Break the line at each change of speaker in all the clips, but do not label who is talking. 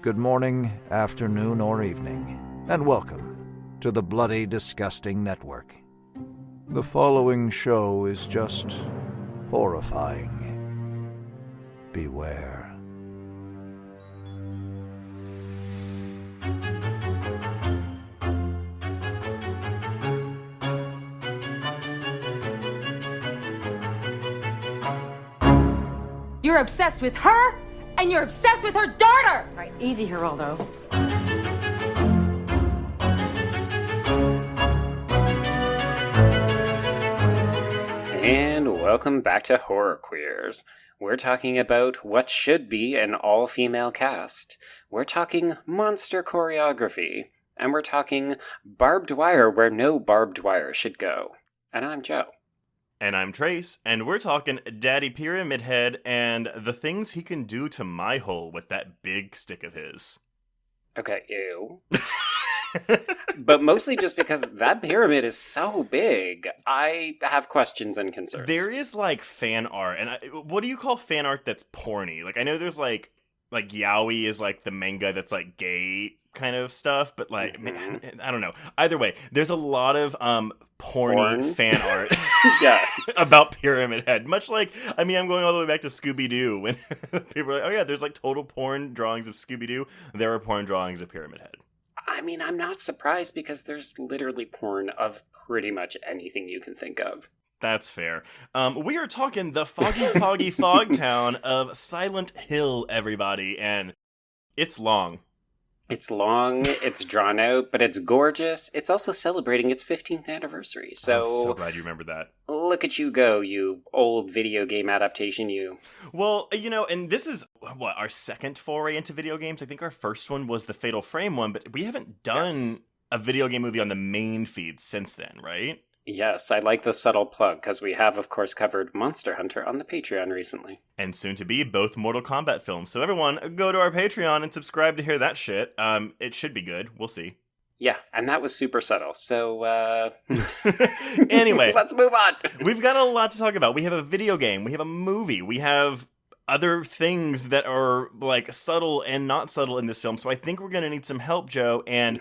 good morning, afternoon, or evening, and welcome to the Bloody Disgusting Network. The following show is just horrifying. Beware.
You're obsessed with her, and you're obsessed with her daughter!
All right, easy, Geraldo.
And welcome back to Horror Queers. We're talking about what should be an all-female cast. We're talking monster choreography. And we're talking barbed wire where no barbed wire should go. And I'm Joe.
And I'm Trace, and we're talking Daddy Pyramid Head and the things he can do to my hole with that big stick of his.
Okay, ew. But mostly just because that pyramid is so big, I have questions and concerns.
There is, like, fan art, and what do you call fan art that's porny? Like, I know there's, like Yaoi is, like, the manga that's, like, gay kind of stuff, but, like, I don't know. Either way, there's a lot of, porny fan art
yeah.
about Pyramid Head. Much like, I mean, I'm going all the way back to Scooby-Doo, when people are like, oh yeah, there's, like, total porn drawings of Scooby-Doo. There are porn drawings of Pyramid Head.
I mean, I'm not surprised because there's literally porn of pretty much anything you can think of.
That's fair. We are talking the foggy fog town of Silent Hill, everybody, and it's long.
It's long, it's drawn out, but it's gorgeous. It's also celebrating its 15th anniversary, so...
I'm so glad you remembered that.
Look at you go, you old video game adaptation, you.
Well, you know, and this is, our second foray into video games? I think our first one was the Fatal Frame one, but we haven't done a video game movie on the main feed since then, right?
Yes, I like the subtle plug, because we have, of course, covered Monster Hunter on the Patreon recently.
And soon to be both Mortal Kombat films. So everyone, go to our Patreon and subscribe to hear that shit. It should be good. We'll see.
Yeah, and that was super subtle, so,
Anyway.
Let's move on!
We've got a lot to talk about. We have a video game. We have a movie. We have other things that are, like, subtle and not subtle in this film. So I think we're going to need some help, Joe, and...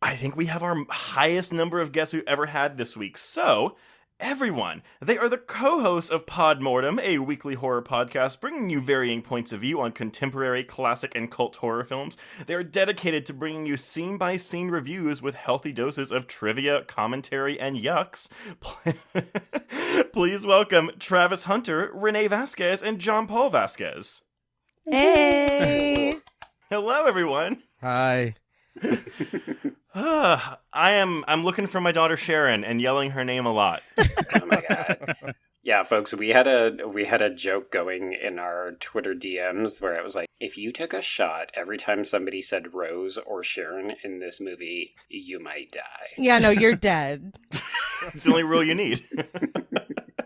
I think we have our highest number of guests we've ever had this week. So, everyone, they are the co-hosts of Pod Mortem, a weekly horror podcast bringing you varying points of view on contemporary, classic, and cult horror films. They are dedicated to bringing you scene-by-scene reviews with healthy doses of trivia, commentary, and yucks. Please welcome Travis Hunter, Renee Vasquez, and John Paul Vasquez.
Hey!
Hello, everyone.
Hi.
I'm looking for my daughter Sharon and yelling her name a lot.
Oh my god. Yeah, folks, we had a joke going in our Twitter DMs where it was like, if you took a shot every time somebody said Rose or Sharon in this movie, you might die.
Yeah, no, you're dead.
It's the only rule you need.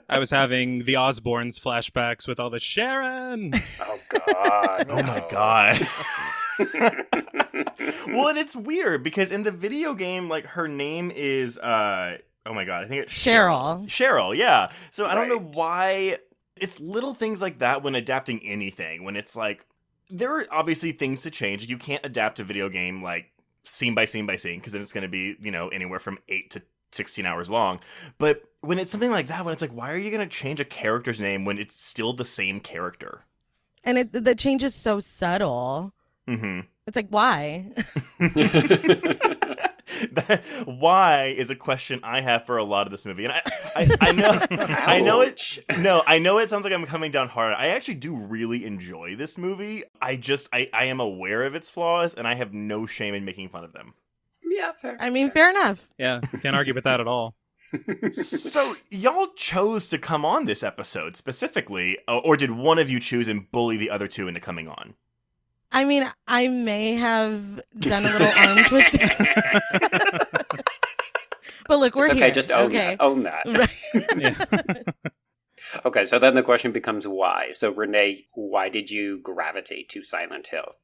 I was having the Osbournes flashbacks with all the Sharon.
Oh god.
Oh my god. Well, and it's weird because in the video game, like, her name is oh my god, I think it's
Cheryl.
Cheryl, yeah. So I don't know
Right.
why it's little things like that when adapting anything. When it's like, there are obviously things to change. You can't adapt a video game like scene by scene by scene because then it's going to be, you know, anywhere from 8 to 16 hours long. But when it's something like that, when it's like, why are you going to change a character's name when it's still the same character?
And the change is so subtle.
Mm-hmm.
It's like, why?
Why is a question I have for a lot of this movie, and I know I know it sounds like I'm coming down hard. I actually do really enjoy this movie. I am aware of its flaws, and I have no shame in making fun of them.
Yeah, fair.
I mean, fair enough.
Yeah, can't argue with that at all.
So y'all chose to come on this episode specifically, or did one of you choose and bully the other two into coming on?
I mean, I may have done a little arm twisting. But look, we're
It's okay,
here.
just own that.
Right.
Yeah.
Okay, so then the question becomes why. So Renee, why did you gravitate to Silent Hill?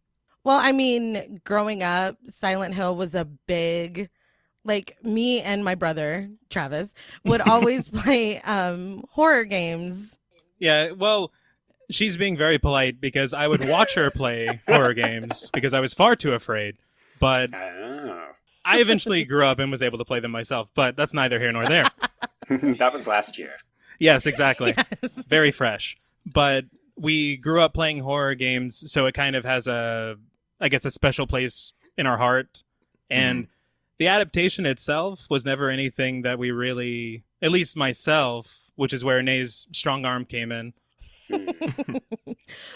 Well, I mean, growing up, Silent Hill was a big, like, me and my brother, Travis, would always play horror games.
Yeah, well, She's being very polite because I would watch her play horror games because I was far too afraid. But I eventually grew up and was able to play them myself. But that's neither here nor there.
That was last year.
Yes, exactly. Very fresh. But we grew up playing horror games, so it kind of has a special place in our heart. And the adaptation itself was never anything that we really, at least myself, which is where Renee's strong arm came in.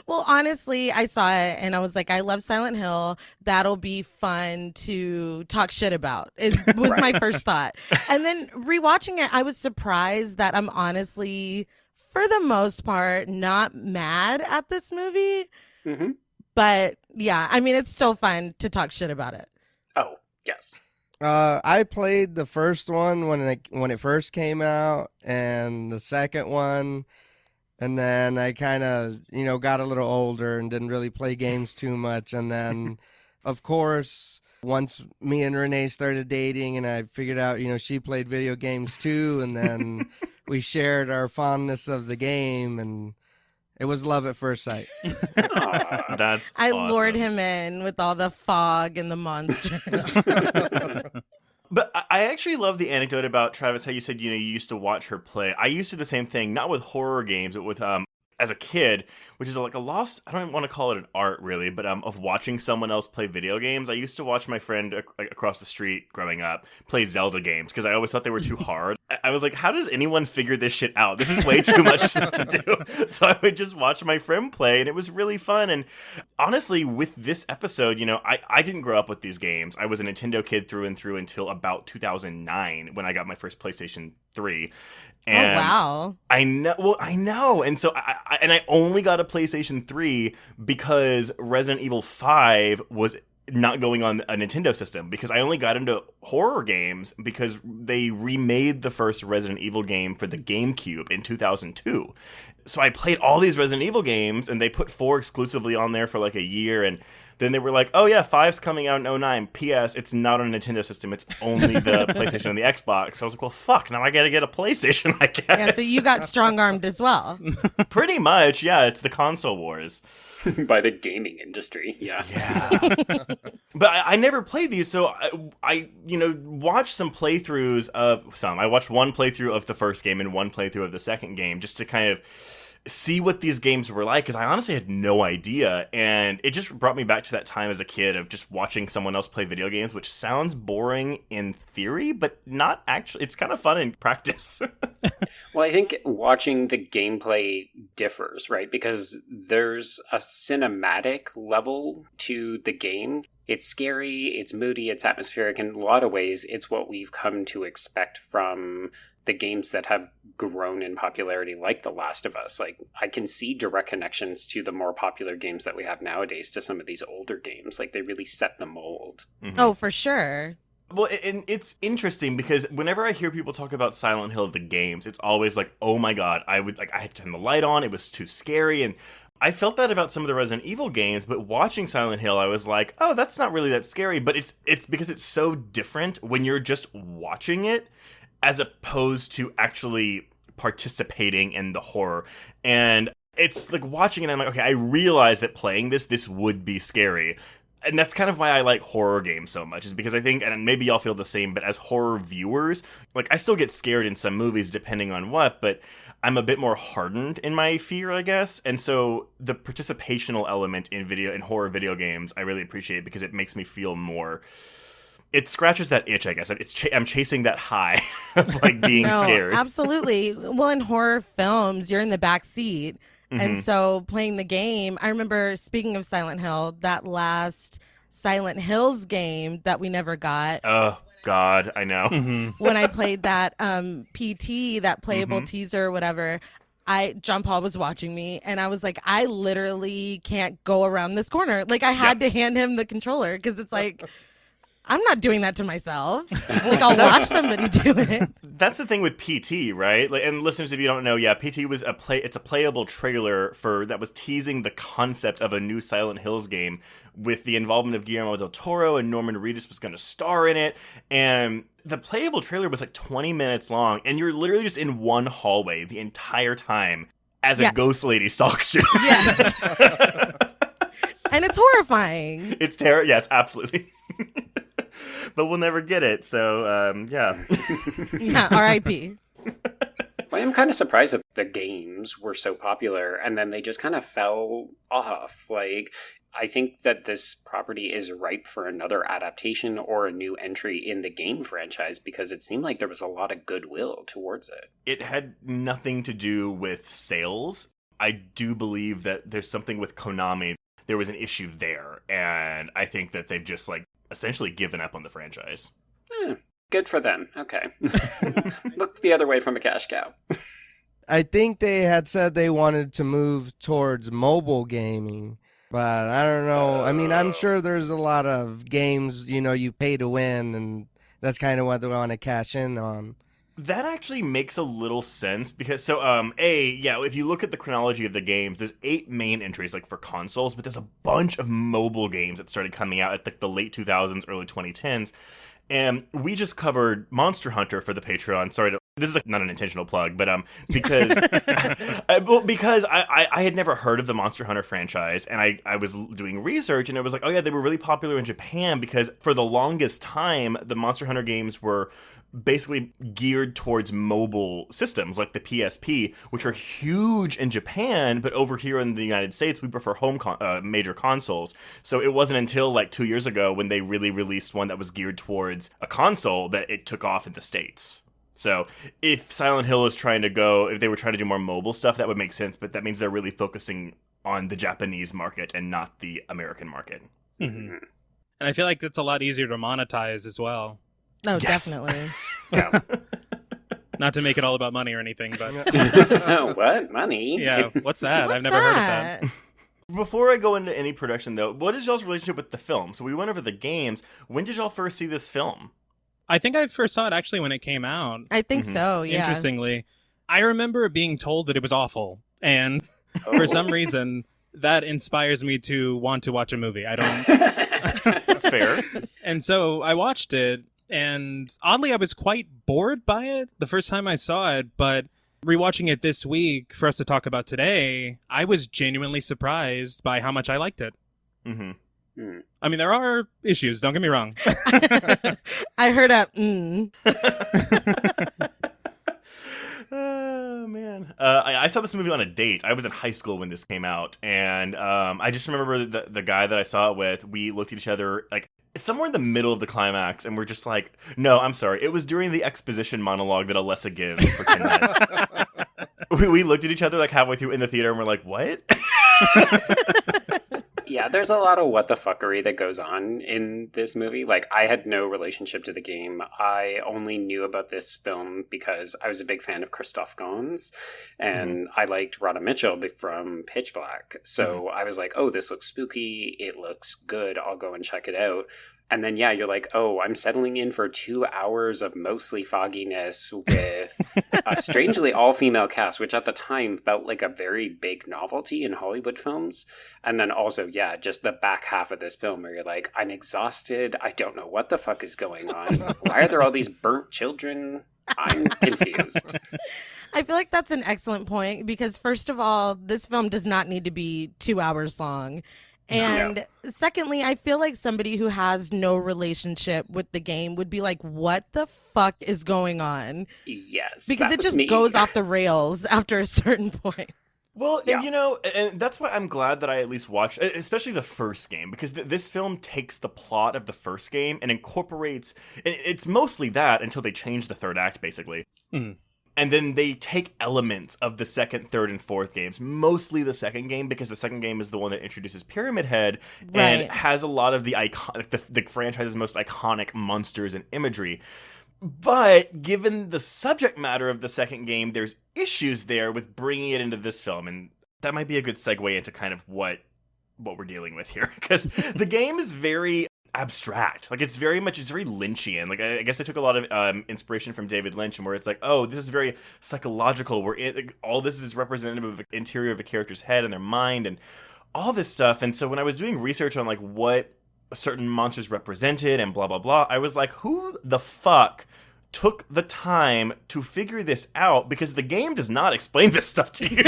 Well, honestly, I saw it and I was like, I love Silent Hill. That'll be fun to talk shit about, was my first thought. And then rewatching it, I was surprised that I'm honestly, for the most part, not mad at this movie.
Mm-hmm.
But yeah, I mean, it's still fun to talk shit about it.
Oh, yes.
I played the first one when it first came out, and the second one, and then I kind of, got a little older and didn't really play games too much. And then, of course, once me and Renee started dating and I figured out, she played video games too, and then we shared our fondness of the game, and it was love at first sight.
That's
I
awesome.
lured him in with all the fog and the monsters.
But I actually love the anecdote about Travis, how you said, you used to watch her play. I used to do the same thing, not with horror games, but with, as a kid, which is like a lost, I don't even want to call it an art really, but of watching someone else play video games. I used to watch my friend across the street growing up play Zelda games because I always thought they were too hard. I was like, how does anyone figure this shit out? This is way too much to do. So I would just watch my friend play, and it was really fun. And honestly, with this episode, I didn't grow up with these games. I was a Nintendo kid through and through until about 2009 when I got my first PlayStation 3. And
oh, wow.
I know. Well, I know. And so I only got a PlayStation 3 because Resident Evil 5 was not going on a Nintendo system, because I only got into horror games because they remade the first Resident Evil game for the GameCube in 2002. So I played all these Resident Evil games, and they put 4 exclusively on there for like a year, and then they were like, oh yeah, 5's coming out in 2009. P.S. It's not on a Nintendo system. It's only the PlayStation and the Xbox. So I was like, well, fuck, now I gotta get a PlayStation, I guess.
Yeah, so you got strong-armed as well.
Pretty much, yeah. It's the console wars.
By the gaming industry, yeah.
But I never played these, so I watched some playthroughs of some. I watched one playthrough of the first game and one playthrough of the second game just to kind of see what these games were like, because I honestly had no idea, and it just brought me back to that time as a kid of just watching someone else play video games, which sounds boring in theory, but not actually. It's kind of fun in practice.
Well, I think watching the gameplay differs, right? Because there's a cinematic level to the game. It's scary, it's moody, it's atmospheric. In a lot of ways, it's what we've come to expect from the games that have grown in popularity, like The Last of Us. Like, I can see direct connections to the more popular games that we have nowadays to some of these older games. Like, they really set the mold.
Mm-hmm.
Oh, for sure.
Well, and it's interesting because whenever I hear people talk about Silent Hill, the games, it's always like, oh my god, I had to turn the light on, it was too scary, and I felt that about some of the Resident Evil games, but watching Silent Hill, I was like, oh, that's not really that scary, but it's because it's so different when you're just watching it as opposed to actually participating in the horror. And it's like watching it, I'm like, okay, I realize that playing this would be scary. And that's kind of why I like horror games so much, is because I think, and maybe y'all feel the same, but as horror viewers, like, I still get scared in some movies depending on what, but I'm a bit more hardened in my fear, I guess. And so the participational element in horror video games, I really appreciate, because it makes me feel more, it scratches that itch, I guess. I'm chasing that high of like being scared.
Absolutely. Well, in horror films, you're in the back seat.
Mm-hmm.
And so playing the game, I remember, speaking of Silent Hill, that last Silent Hills game that we never got.
Oh, God, I know. Mm-hmm.
When I played that PT, that playable teaser or whatever, John Paul was watching me, and I was like, I literally can't go around this corner. Like, I had to hand him the controller, because it's like, I'm not doing that to myself. Like, I'll watch somebody do it.
That's the thing with PT, right? Like, and listeners, if you don't know, yeah, PT was it's a playable trailer that was teasing the concept of a new Silent Hills game with the involvement of Guillermo del Toro, and Norman Reedus was going to star in it. And the playable trailer was like 20 minutes long, and you're literally just in one hallway the entire time. as a ghost lady stalks you.
Yes. And it's horrifying.
It's terrible. Yes, absolutely. But we'll never get it. So, yeah.
Yeah, R.I.P.
Well, I'm kind of surprised that the games were so popular and then they just kind of fell off. Like, I think that this property is ripe for another adaptation or a new entry in the game franchise because it seemed like there was a lot of goodwill towards it.
It had nothing to do with sales. I do believe that there's something with Konami. There was an issue there. And I think that they've just, like, essentially given up on the franchise.
Good for them. Okay. Look the other way from a cash cow.
I think they had said they wanted to move towards mobile gaming, but I don't know. I mean, I'm sure there's a lot of games, you pay to win, and that's kind of what they want to cash in on.
That actually makes a little sense because, if you look at the chronology of the games, there's 8 main entries, like, for consoles, but there's a bunch of mobile games that started coming out at the late 2000s, early 2010s. And we just covered Monster Hunter for the Patreon. Sorry, this is not an intentional plug, but because I had never heard of the Monster Hunter franchise, and I was doing research, and it was like, oh yeah, they were really popular in Japan because for the longest time, the Monster Hunter games were basically geared towards mobile systems like the PSP, which are huge in Japan, but over here in the United States, we prefer major consoles. So it wasn't until like 2 years ago when they really released one that was geared towards a console that it took off in the States. So if Silent Hill is if they were trying to do more mobile stuff, that would make sense, but that means they're really focusing on the Japanese market and not the American market.
Mm-hmm. And I feel like it's a lot easier to monetize as well.
Oh,
Yes.
definitely.
Yeah.
Not to make it all about money or anything, but
What? Money?
yeah, what's that?
What's
I've never heard of that.
Before I go into any production, though, what is y'all's relationship with the film? So we went over the games. When did y'all first see this film?
I think I first saw it actually when it came out.
I think so, yeah.
Interestingly, I remember being told that it was awful, and for some reason, that inspires me to want to watch a movie. I don't.
That's fair.
And so I watched it, and oddly, I was quite bored by it the first time I saw it, but rewatching it this week for us to talk about today, I was genuinely surprised by how much I liked it.
Mm-hmm.
I mean, there are issues, don't get me wrong.
I heard a
Oh, man. I saw this movie on a date. I was in high school when this came out, and I just remember the guy that I saw it with, we looked at each other, like, somewhere in the middle of the climax, and we're just like, no, I'm sorry. It was during the exposition monologue that Alessa gives for 10 minutes. We looked at each other, like, halfway through in the theater, and we're like, what?
Yeah, there's a lot of what the fuckery that goes on in this movie. Like, I had no relationship to the game. I only knew about this film because I was a big fan of Christophe Gans, and I liked Rhoda Mitchell from Pitch Black. So I was like, oh, this looks spooky. It looks good. I'll go and check it out. And then, yeah, you're like, oh, I'm settling in for 2 hours of mostly fogginess with a strangely all-female cast, which at the time felt like a very big novelty in Hollywood films. And then also, yeah, just the back half of this film where you're like, I'm exhausted. I don't know what the fuck is going on. Why are there all these burnt children? I'm confused.
I feel like that's an excellent point because, first of all, this film does not need to be 2 hours long. And secondly, I feel like somebody who has no relationship with the game would be like, what the fuck is going on?
Yes.
Because it just goes off the rails after a certain point.
Well, and, and that's why I'm glad that I at least watched, especially the first game, because this film takes the plot of the first game and incorporates, it's mostly that until they change the third act, basically.
Mm.
And then they take elements of the second, third, and fourth games, mostly the second game, because the second game is the one that introduces Pyramid Head and has a lot of the franchise's most iconic monsters and imagery. But given the subject matter of the second game, there's issues there with bringing it into this film. And that might be a good segue into kind of what we're dealing with here. Because the game is very abstract. Like, it's very Lynchian. Like, I guess I took a lot of inspiration from David Lynch, and where it's like, oh, this is very psychological, where all this is representative of the interior of a character's head and their mind and all this stuff. And so when I was doing research on, like, what certain monsters represented and blah, blah, blah, I was like, who the fuck took the time to figure this out, because the game does not explain this stuff to you.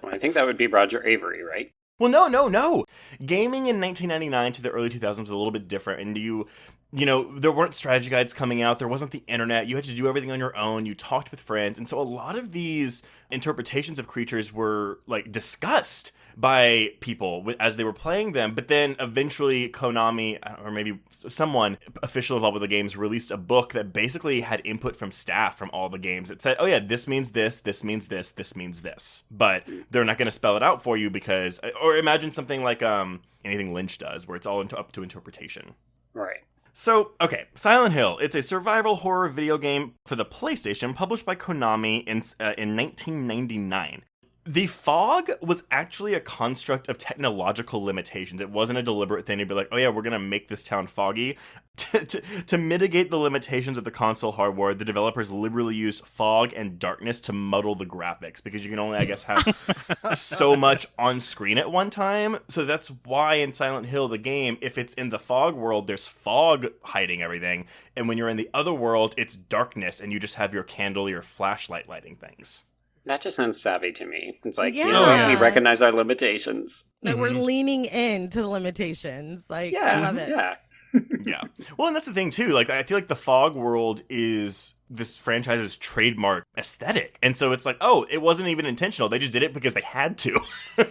Well, I think that would be Roger Avary, right?
Well, no. Gaming in 1999 to the early 2000s was a little bit different, and you know, there weren't strategy guides coming out, there wasn't the internet, you had to do everything on your own, you talked with friends, and so a lot of these interpretations of creatures were, like, discussed by people as they were playing them. But then eventually Konami, or maybe someone official involved with the games, released a book that basically had input from staff from all the games. It said, oh yeah, this means this means this, this means this. But they're not going to spell it out for you because, or imagine something like anything Lynch does, where it's all up to interpretation.
Right.
So, okay, Silent Hill. It's a survival horror video game for the PlayStation, published by Konami in 1999. The fog was actually a construct of technological limitations. It wasn't a deliberate thing to be like, oh yeah, we're going to make this town foggy. To mitigate the limitations of the console hardware, the developers liberally used fog and darkness to muddle the graphics, because you can only, I guess, have so much on screen at one time. So that's why in Silent Hill, the game, if it's in the fog world, there's fog hiding everything. And when you're in the other world, it's darkness and you just have your candle, your flashlight lighting things.
That just sounds savvy to me. It's like,
Yeah.
you know what? We recognize our limitations.
Like, we're leaning into the limitations. Like, I love it.
Yeah.
Yeah. Well, and that's the thing, too. Like, I feel like the fog world is this franchise's trademark aesthetic. And so it's like, oh, it wasn't even intentional. They just did it because they had to.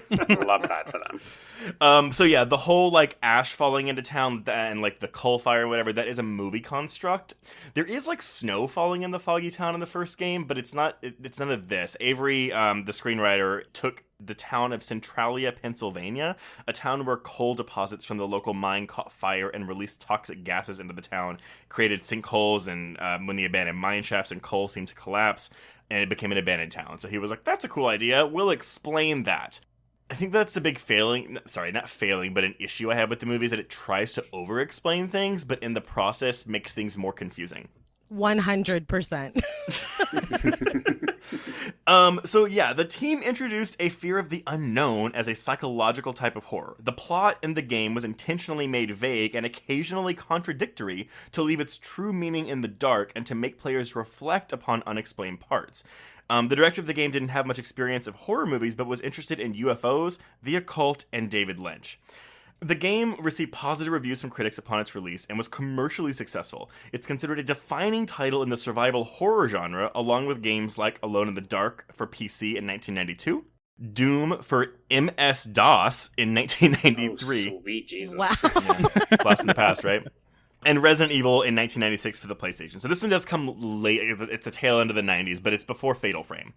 Love that for them.
So yeah, the whole like ash falling into town and like the coal fire or whatever, that is a movie construct. There is like snow falling in the foggy town in the first game, but it's none of this. Avary, the screenwriter, took the town of Centralia, Pennsylvania, a town where coal deposits from the local mine caught fire and released toxic gases into the town, created sinkholes, and when the abandoned mine shafts and coal seemed to collapse, and it became an abandoned town. So he was like, that's a cool idea, we'll explain that. I think that's the big not failing, but an issue I have with the movie is that it tries to over-explain things, but in the process makes things more confusing.
100%.
So yeah, the team introduced a fear of the unknown as a psychological type of horror. The plot in the game was intentionally made vague and occasionally contradictory to leave its true meaning in the dark and to make players reflect upon unexplained parts. The director of the game didn't have much experience of horror movies, but was interested in UFOs, the occult, and David Lynch. The game received positive reviews from critics upon its release and was commercially successful. It's considered a defining title in the survival horror genre, along with games like Alone in the Dark for PC in 1992, Doom for MS-DOS in 1993.
Oh, sweet Jesus.
Wow.
Yeah, blast in the past, right? And Resident Evil in 1996 for the PlayStation. So this one does come late. It's the tail end of the 90s, but it's before Fatal Frame.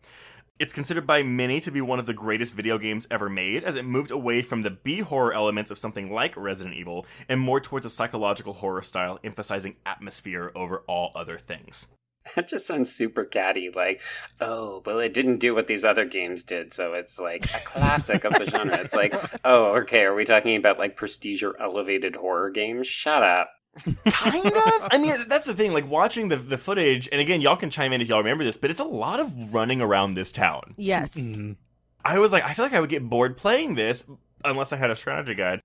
It's considered by many to be one of the greatest video games ever made, as it moved away from the B-horror elements of something like Resident Evil and more towards a psychological horror style, emphasizing atmosphere over all other things.
That just sounds super catty, like, oh, well, it didn't do what these other games did, so it's like a classic of the genre. It's like, oh, okay, are we talking about like prestige or elevated horror games? Shut up.
Kind of. I mean, that's the thing. Like, watching the footage, and again, y'all can chime in if y'all remember this, but it's a lot of running around this town.
Yes.
Mm-hmm.
I was like, I feel like I would get bored playing this unless I had a strategy guide.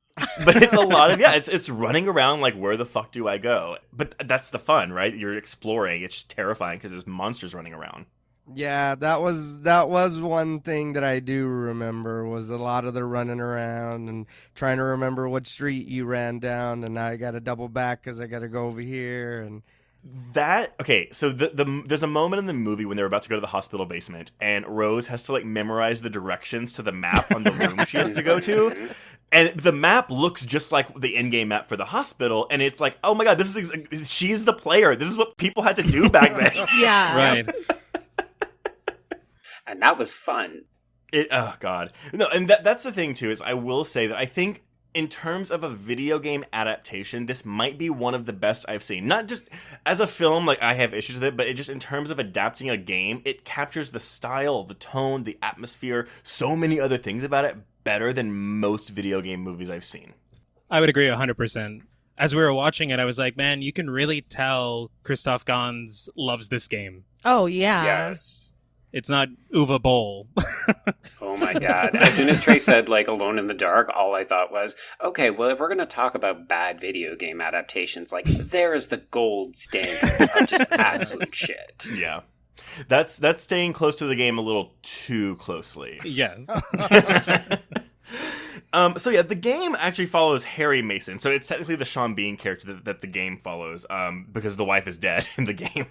But it's a lot of, it's running around like, where the fuck do I go? But that's the fun, right? You're exploring. It's terrifying because there's monsters running around.
Yeah, that was one thing that I do remember, was a lot of the running around and trying to remember what street you ran down, and now I got to double back because I got to go over here. And
so there's a moment in the movie when they're about to go to the hospital basement, and Rose has to like memorize the directions to the map on the room she has to go to. And the map looks just like the in-game map for the hospital, and it's like, oh my god, she's the player. This is what people had to do back then.
Yeah.
Right.
And that was fun.
Oh god. No, and that's the thing too, is I will say that I think in terms of a video game adaptation, this might be one of the best I've seen. Not just as a film, like I have issues with it, but it just in terms of adapting a game, it captures the style, the tone, the atmosphere, so many other things about it better than most video game movies I've seen.
I would agree 100%. As we were watching it, I was like, man, you can really tell Christophe Gans loves this game.
Oh, yeah.
Yes.
It's not Uwe Boll.
Oh my God. As soon as Trey said, like, Alone in the Dark, all I thought was, okay, well, if we're going to talk about bad video game adaptations, like, there is the gold standard of just absolute shit.
Yeah. That's staying close to the game a little too closely.
Yes.
So yeah, the game actually follows Harry Mason. So it's technically the Sean Bean character that the game follows, because the wife is dead in the game.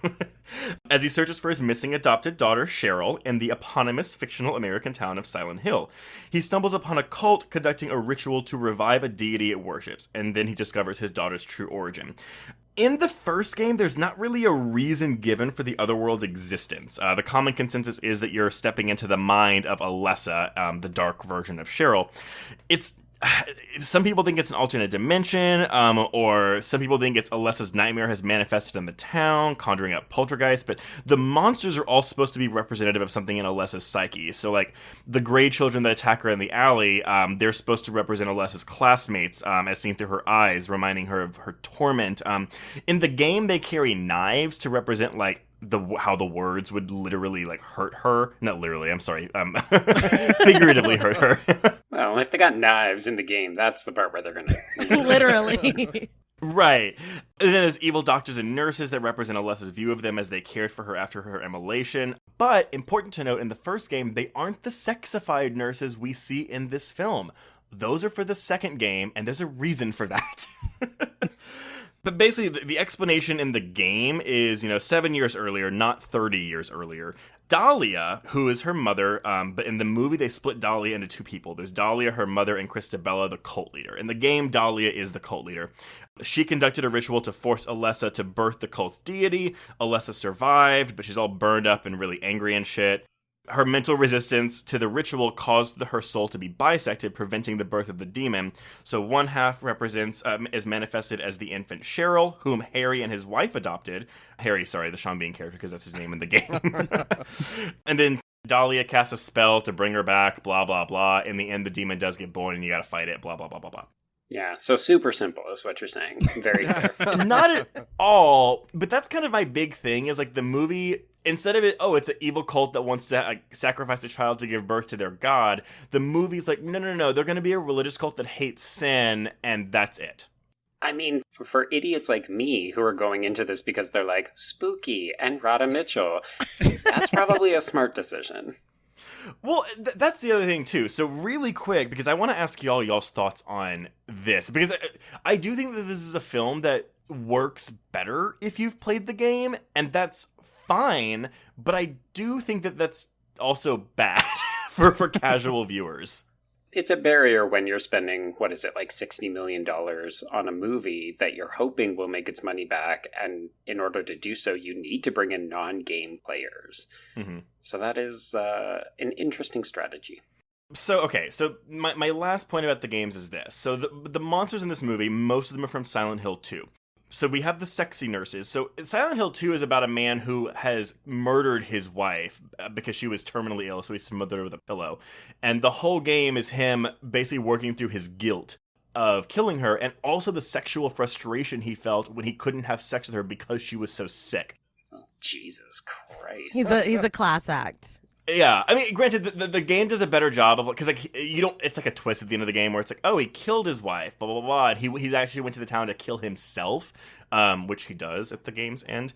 As he searches for his missing adopted daughter, Cheryl, in the eponymous fictional American town of Silent Hill. He stumbles upon a cult conducting a ritual to revive a deity it worships, and then he discovers his daughter's true origin. In the first game, there's not really a reason given for the otherworld's existence. The common consensus is that you're stepping into the mind of Alessa, the dark version of Cheryl. Some people think it's an alternate dimension, or some people think it's Alessa's nightmare has manifested in the town, conjuring up poltergeist, but the monsters are all supposed to be representative of something in Alessa's psyche. So, like, the gray children that attack her in the alley, they're supposed to represent Alessa's classmates, as seen through her eyes, reminding her of her torment. In the game, they carry knives to represent, like, how the words would literally, like, hurt her. Not literally, I'm sorry. Figuratively hurt her.
Well, if they got knives in the game, that's the part where they're going to...
Literally.
Right. And then there's evil doctors and nurses that represent Alessa's view of them as they cared for her after her immolation. But, important to note, in the first game, they aren't the sexified nurses we see in this film. Those are for the second game, and there's a reason for that. But basically, the explanation in the game is, 7 years earlier, not 30 years earlier. Dahlia, who is her mother, but in the movie they split Dahlia into two people. There's Dahlia, her mother, and Christabella, the cult leader. In the game, Dahlia is the cult leader. She conducted a ritual to force Alessa to birth the cult's deity. Alessa survived, but she's all burned up and really angry and shit. Her mental resistance to the ritual caused her soul to be bisected, preventing the birth of the demon. So one half is manifested as the infant Cheryl, whom Harry and his wife adopted. Harry, sorry, the Sean Bean character, because that's his name in the game. And then Dahlia casts a spell to bring her back, blah, blah, blah. In the end, the demon does get born, and you gotta fight it, blah, blah, blah, blah, blah.
Yeah, so super simple is what you're saying. Very clear.
Not at all, but that's kind of my big thing, is like the movie... Instead of it's an evil cult that wants to sacrifice a child to give birth to their god, the movie's like, no, they're going to be a religious cult that hates sin, and that's it.
I mean, for idiots like me who are going into this because they're like, spooky and Radha Mitchell, that's probably a smart decision.
Well, that's the other thing, too. So really quick, because I want to ask y'all's thoughts on this, because I do think that this is a film that works better if you've played the game, and that's fine, but I do think that that's also bad for casual viewers.
It's a barrier when you're spending, like $60 million on a movie that you're hoping will make its money back, and in order to do so, you need to bring in non-game players. Mm-hmm. So that is an interesting strategy.
So my last point about the games is this. So the monsters in this movie, most of them are from Silent Hill 2. So we have the sexy nurses. So Silent Hill 2 is about a man who has murdered his wife because she was terminally ill, so he smothered her with a pillow. And the whole game is him basically working through his guilt of killing her, and also the sexual frustration he felt when he couldn't have sex with her because she was so sick.
Oh, Jesus Christ.
He's a class act.
Yeah, I mean, granted, the game does a better job of, because like it's like a twist at the end of the game where it's like, oh, he killed his wife, blah blah blah, and he's actually went to the town to kill himself, which he does at the game's end.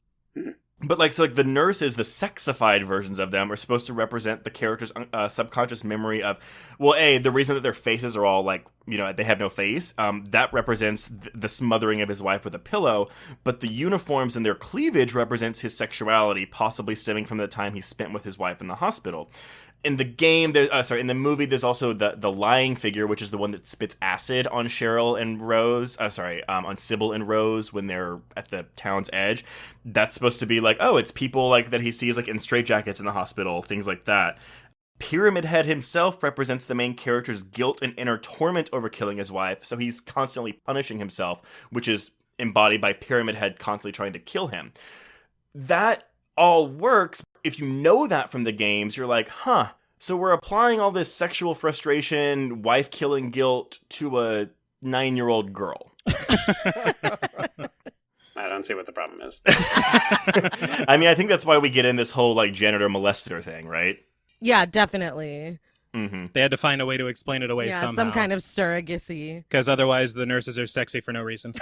But like, so like the nurses, the sexified versions of them are supposed to represent the character's subconscious memory of, well, the reason that their faces are all like, they have no face, that represents the smothering of his wife with a pillow, but the uniforms and their cleavage represents his sexuality, possibly stemming from the time he spent with his wife in the hospital. In the game, in the movie, there's also the lying figure, which is the one that spits acid on Cheryl and Rose. On Sybil and Rose when they're at the town's edge. That's supposed to be like, it's people like that he sees like in straitjackets in the hospital, things like that. Pyramid Head himself represents the main character's guilt and inner torment over killing his wife, so he's constantly punishing himself, which is embodied by Pyramid Head constantly trying to kill him. That all works. If you know that from the games, you're like, so we're applying all this sexual frustration, wife-killing guilt to a 9-year-old girl.
I don't say what the problem is.
I mean, I think that's why we get in this whole like janitor molester thing, right?
Yeah, definitely.
Mm-hmm.
They had to find a way to explain it away
Yeah,
somehow.
some kind of surrogacy.
Because otherwise the nurses are sexy for no reason.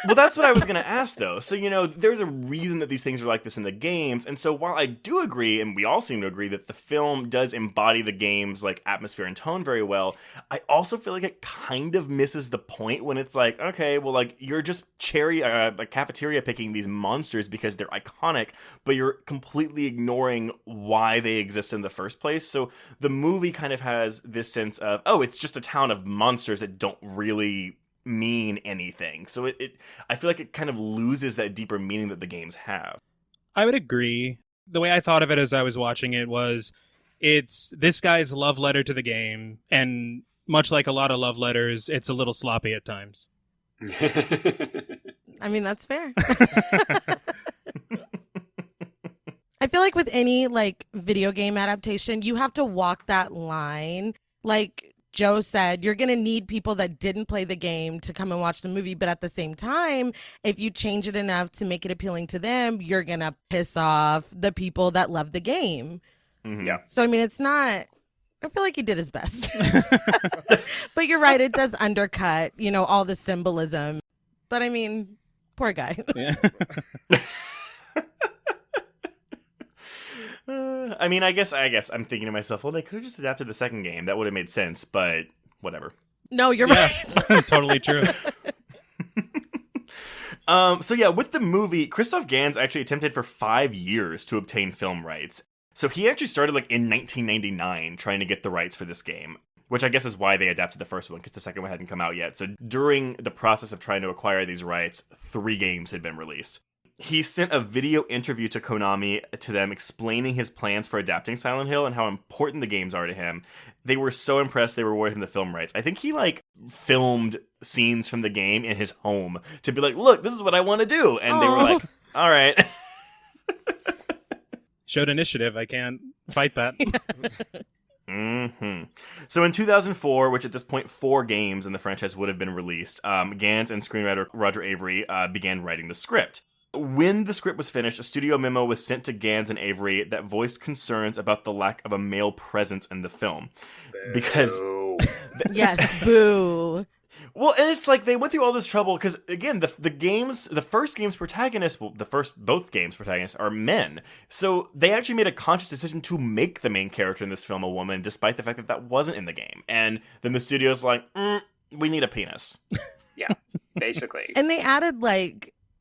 Well, that's what I was going to ask, though. So, there's a reason that these things are like this in the games. And so while I do agree, and we all seem to agree, that the film does embody the game's like atmosphere and tone very well, I also feel like it kind of misses the point when it's like, okay, well, like you're just cafeteria picking these monsters because they're iconic, but you're completely ignoring why they exist in the first place. So the movie kind of has this sense of, oh, it's just a town of monsters that don't really mean anything. So I feel like it kind of loses that deeper meaning that the games have.
I would agree. The way I thought of it as I was watching it was, it's this guy's love letter to the game, and much like a lot of love letters, it's a little sloppy at times.
I mean, that's fair. I feel like with any like video game adaptation, you have to walk that line. Like Joe said, you're going to need people that didn't play the game to come and watch the movie. But at the same time, if you change it enough to make it appealing to them, you're going to piss off the people that love the game.
Mm-hmm. Yeah.
So, I mean, it's not, I feel like he did his best. But you're right. It does undercut, all the symbolism. But I mean, poor guy.
Yeah.
I guess I'm thinking to myself, well, they could have just adapted the second game. That would have made sense, but whatever.
No, you're right.
Totally true.
So yeah, with the movie, Christophe Gans actually attempted for 5 years to obtain film rights. So he actually started like in 1999 trying to get the rights for this game, which I guess is why they adapted the first one, because the second one hadn't come out yet. So during the process of trying to acquire these rights, 3 games had been released. He sent a video interview to Konami to them explaining his plans for adapting Silent Hill and how important the games are to him. They were so impressed they rewarded him the film rights. I think he filmed scenes from the game in his home to be like, look, this is what I want to do. And they were like, all right.
Showed initiative. I can't fight that.
Mm-hmm. So in 2004, which at this point 4 games in the franchise would have been released, Gans and screenwriter Roger Avary began writing the script. When the script was finished, a studio memo was sent to Gans and Avary that voiced concerns about the lack of a male presence in the film. Because...
Yes, boo.
Well, and it's like they went through all this trouble because, again, the first game's protagonists, both games' protagonists are men. So they actually made a conscious decision to make the main character in this film a woman, despite the fact that that wasn't in the game. And then the studio's like, we need a penis.
Yeah, basically.
And they added,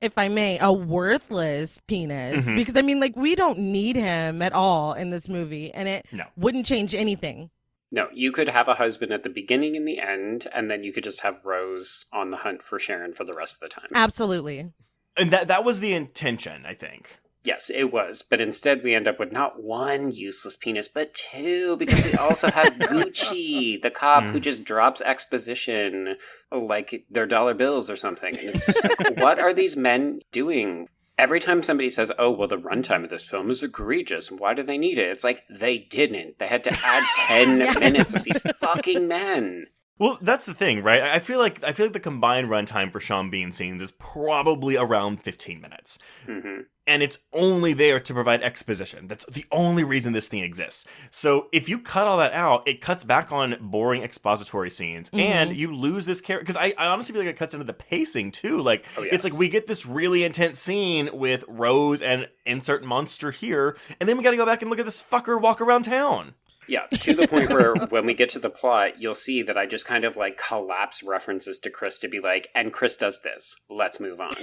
if I may, a worthless penis. Mm-hmm. Because, we don't need him at all in this movie. And it wouldn't change anything.
No, you could have a husband at the beginning and the end, and then you could just have Rose on the hunt for Sharon for the rest of the time.
Absolutely.
And that was the intention, I think.
Yes, it was. But instead we end up with not 1 useless penis, but 2, because we also have Gucci, the cop who just drops exposition like they're dollar bills or something. And it's just like, what are these men doing? Every time somebody says, oh, well, the runtime of this film is egregious, why do they need it? It's like, they didn't. They had to add 10 minutes of these fucking men.
Well, that's the thing, right? I feel like the combined runtime for Sean Bean scenes is probably around 15 minutes. Mm-hmm. And it's only there to provide exposition. That's the only reason this thing exists. So if you cut all that out, it cuts back on boring expository scenes, and you lose this character. Because I honestly feel like it cuts into the pacing, too. It's like we get this really intense scene with Rose and insert monster here, and then we got to go back and look at this fucker walk around town.
Yeah, to the point where when we get to the plot, you'll see that I just kind of collapse references to Chris to be like, and Chris does this. Let's move on.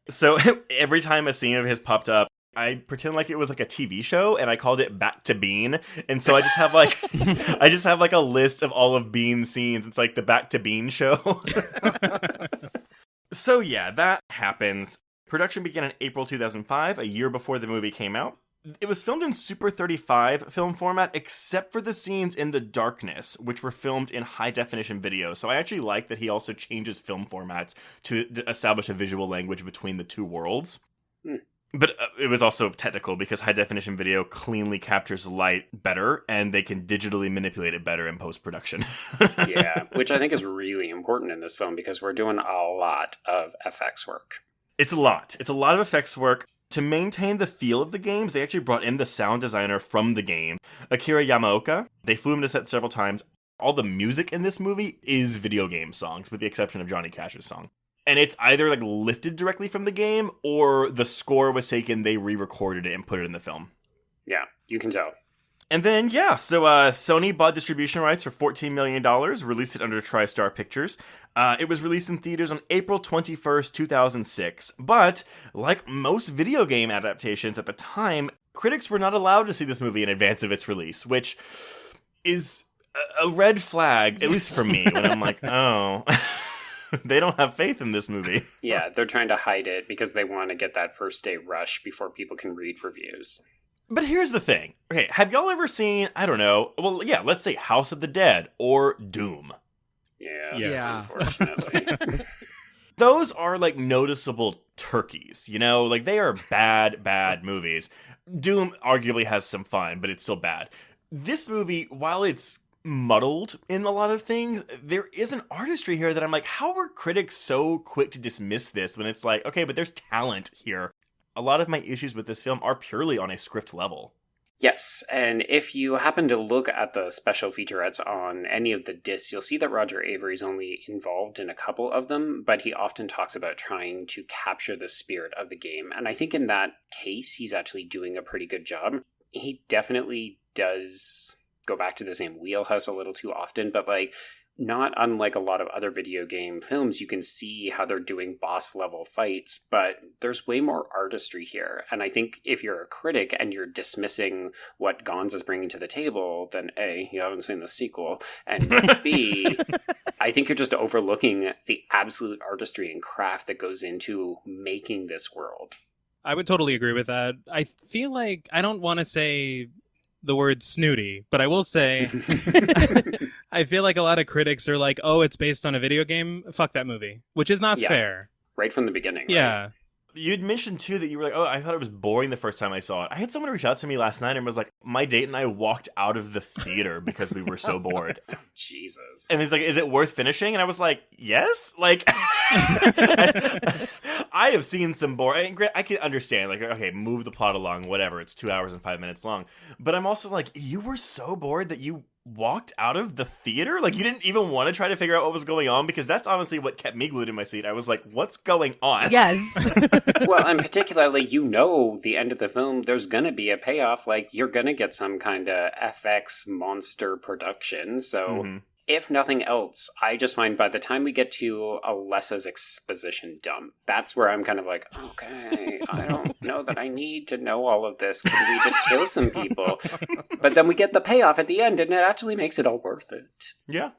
So every time a scene of his popped up, I pretend like it was a TV show, and I called it Back to Bean. And so I just have a list of all of Bean's scenes. It's like the Back to Bean show. So yeah, that happens. Production began in April 2005, a year before the movie came out. It was filmed in Super 35 film format, except for the scenes in the darkness, which were filmed in high-definition video. So I actually like that he also changes film formats to establish a visual language between the two worlds. But it was also technical, because high-definition video cleanly captures light better, and they can digitally manipulate it better in post-production.
Yeah, which I think is really important in this film, because we're doing a lot of FX work.
It's a lot. It's a lot of effects work. To maintain the feel of the games, they actually brought in the sound designer from the game, Akira Yamaoka. They flew him to set several times. All the music in this movie is video game songs, with the exception of Johnny Cash's song. And it's either like lifted directly from the game, or the score was taken, they re-recorded it and put it in the film.
Yeah, you can tell.
And then, so Sony bought distribution rights for $14 million, released it under TriStar Pictures. It was released in theaters on April 21st, 2006. But, like most video game adaptations at the time, critics were not allowed to see this movie in advance of its release, which is a red flag, at least for me, when I'm like, oh, they don't have faith in this movie.
Yeah, they're trying to hide it because they want to get that first day rush before people can read reviews.
But here's the thing. Okay, have y'all ever seen, I don't know, well, yeah, let's say House of the Dead or Doom?
Yeah. Unfortunately.
Those are, like, noticeable turkeys, you know? Like, they are bad movies. Doom arguably has some fun, but it's still bad. This movie, while it's muddled in a lot of things, there is an artistry here that I'm like, how are critics so quick to dismiss this when it's like, okay, but there's talent here? A lot of my issues with this film are purely on a script level.
Yes, and if you happen to look at the special featurettes on any of the discs, you'll see that Roger Avary is only involved in a couple of them, but he often talks about trying to capture the spirit of the game. And I think in that case, he's actually doing a pretty good job. He definitely does go back to the same wheelhouse a little too often, but like, not unlike a lot of other video game films, you can see how they're doing boss level fights, but there's way more artistry here. And I think if you're a critic and you're dismissing what Gans is bringing to the table, then A, you haven't seen the sequel, and B, I think you're just overlooking the absolute artistry and craft that goes into making this world.
I would totally agree with that. I feel like, I don't want to say the word snooty, but I will say I feel like a lot of critics are like, oh, it's based on a video game, fuck that movie, which is not fair.
Right from the beginning.
Yeah.
Right?
You'd mentioned, too, that you were like, oh, I thought it was boring the first time I saw it. I had someone reach out to me last night and was like, my date and I walked out of the theater because we were so bored.
Oh, Jesus.
And he's like, is it worth finishing? And I was like, yes? Like, I have seen some boring. I can understand, like, okay, move the plot along, whatever. It's 2 hours and 5 minutes long. But I'm also like, you were so bored that you walked out of the theater? Like, you didn't even want to try to figure out what was going on? Because that's honestly what kept me glued in my seat. I was like, what's going on?
Yes.
Well, and particularly, you know, the end of the film, there's going to be a payoff. Like, you're going to get some kind of FX monster production. So, if nothing else, I just find by the time we get to Alessa's exposition dump, that's where I'm kind of like, okay, I don't know that I need to know all of this. Can we just kill some people? But then we get the payoff at the end, and it actually makes it all worth it.
Yeah.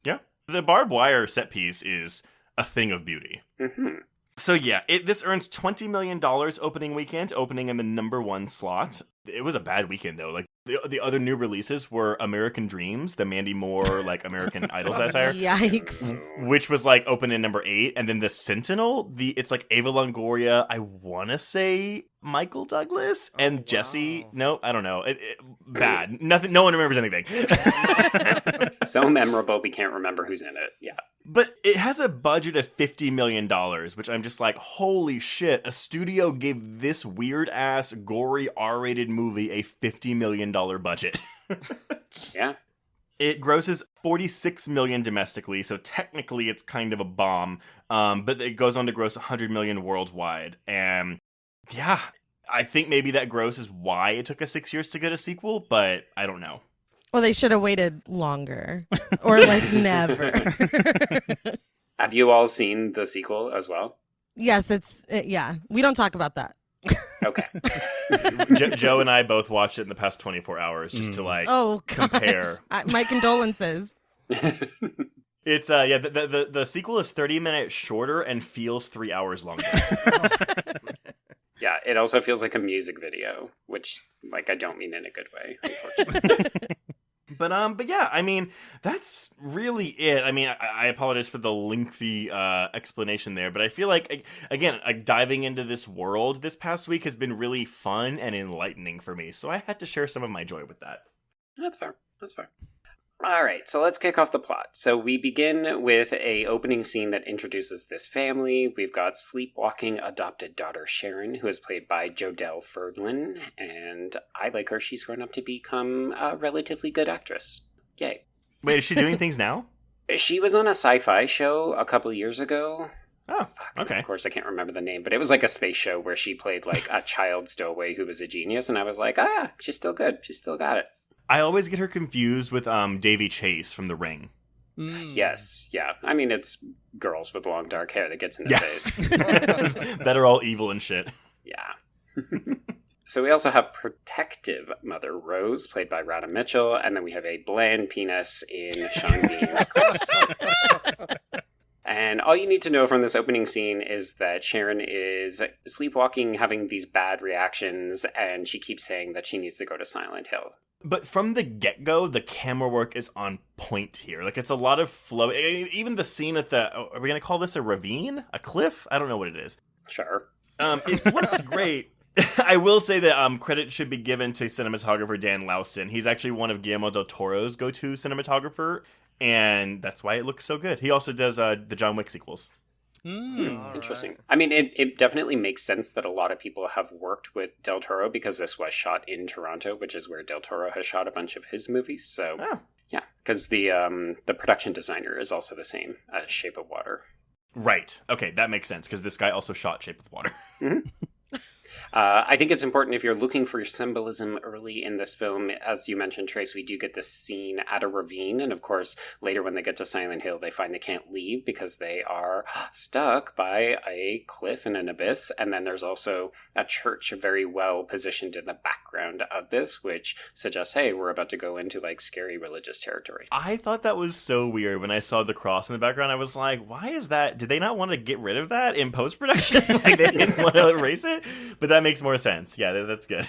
Yeah. The barbed wire set piece is a thing of beauty.
Mm-hmm.
So yeah, this earns $20 million opening weekend, opening in the number 1 slot. It was a bad weekend though. Like the other new releases were American Dreams, the Mandy Moore like American Idol satire.
Yikes.
Which was like open in number 8, and then the Sentinel, it's like Ava Longoria, I want to say Michael Douglas and Jesse. No, I don't know. Bad. Nothing. No one remembers anything.
So memorable, we can't remember who's in it. Yeah.
But it has a budget of $50 million, which I'm just like, holy shit, a studio gave this weird-ass, gory, R-rated movie a $50 million budget.
Yeah.
It grosses $46 million domestically, so technically it's kind of a bomb, but it goes on to gross $100 million worldwide. And yeah, I think maybe that gross is why it took us 6 years to get a sequel, but I don't know.
Well, they should have waited longer. Or, like, never.
Have you all seen the sequel as well?
Yes, yeah. We don't talk about that.
Okay.
Joe and I both watched it in the past 24 hours just to, like, compare.
My condolences.
It's, the sequel is 30 minutes shorter and feels 3 hours longer.
Yeah, it also feels like a music video, which, like, I don't mean in a good way, unfortunately.
But yeah, I mean, that's really it. I mean, I apologize for the lengthy explanation there, but I feel like, again, like diving into this world this past week has been really fun and enlightening for me. So I had to share some of my joy with that.
That's fair. That's fair. All right, so let's kick off the plot. So we begin with a opening scene that introduces this family. We've got sleepwalking adopted daughter Sharon, who is played by Jodelle Ferdlin, and I like her. She's grown up to become a relatively good actress. Yay.
Wait, is she doing things now?
She was on a sci-fi show a couple years ago.
Oh,
Fuck,
okay.
Of course, I can't remember the name, but it was like a space show where she played like a child stowaway who was a genius, and I was like, she's still good. She's still got it.
I always get her confused with Davy Chase from The Ring.
Yes, yeah. I mean, it's girls with long dark hair that gets in their face.
That are all evil and shit.
Yeah. So we also have protective Mother Rose, played by Radha Mitchell, and then we have a bland penis in Sean Bean's Chris. And all you need to know from this opening scene is that Sharon is sleepwalking, having these bad reactions, and she keeps saying that she needs to go to Silent Hill.
But from the get-go, the camera work is on point here. Like, it's a lot of flow. Even the scene at the... Are we going to call this a ravine? A cliff? I don't know what it is.
Sure.
It looks great. I will say that credit should be given to cinematographer Dan Lauston. He's actually one of Guillermo del Toro's go-to cinematographer, and that's why it looks so good. He also does the John Wick sequels.
Interesting. Right. I mean, it definitely makes sense that a lot of people have worked with Del Toro because this was shot in Toronto, which is where Del Toro has shot a bunch of his movies. So, yeah, because the production designer is also the same as Shape of Water.
Right. Okay, that makes sense because this guy also shot Shape of Water.
Mm-hmm. I think it's important if you're looking for symbolism early in this film. As you mentioned, Trace, we do get this scene at a ravine. And of course, later when they get to Silent Hill, they find they can't leave because they are stuck by a cliff and an abyss. And then there's also a church very well positioned in the background of this, which suggests, hey, we're about to go into like scary religious territory.
I thought that was so weird when I saw the cross in the background. I was like, why is that? Did they not want to get rid of that in post-production? Like they didn't want to erase it? But that makes more sense. Yeah, that's good.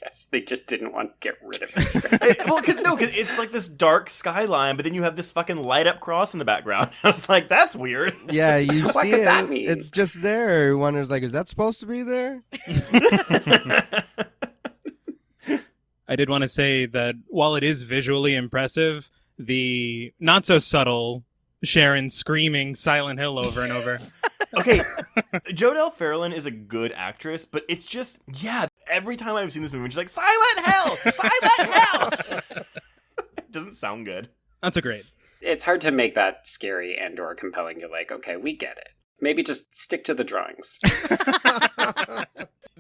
Yes, they just didn't want to get rid of it.
Well, because it's like this dark skyline, but then you have this fucking light up cross in the background. I was like, that's weird.
Yeah, you
What
see
could
it.
that mean?
It's just there. Everyone is like, is that supposed to be there?
I did want to say that while it is visually impressive, the not so subtle Sharon screaming Silent Hill over and over.
Okay, Jodelle Ferdlin is a good actress, but it's just, every time I've seen this movie, she's like, Silent Hill! Silent Hill! It doesn't sound good.
That's a great.
It's hard to make that scary and or compelling. You're like, okay, we get it. Maybe just stick to the drawings.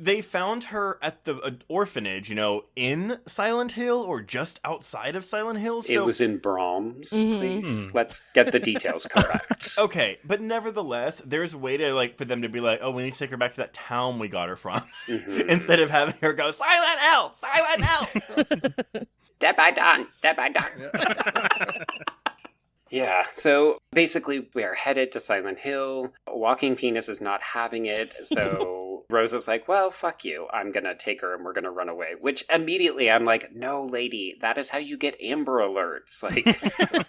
They found her at the orphanage, in Silent Hill or just outside of Silent Hill. So...
It was in Brahms, please. Let's get the details correct.
Okay, but nevertheless, there's a way to, for them to be like, oh, we need to take her back to that town we got her from. Mm-hmm. Instead of having her go, Silent Hill! Silent Hill!
Dead by dawn! Dead by dawn! Yeah, so basically we are headed to Silent Hill. Walking Penis is not having it, so Rose is like, well, fuck you. I'm gonna take her and we're gonna run away. Which immediately I'm like, no, lady, that is how you get Amber Alerts. Like,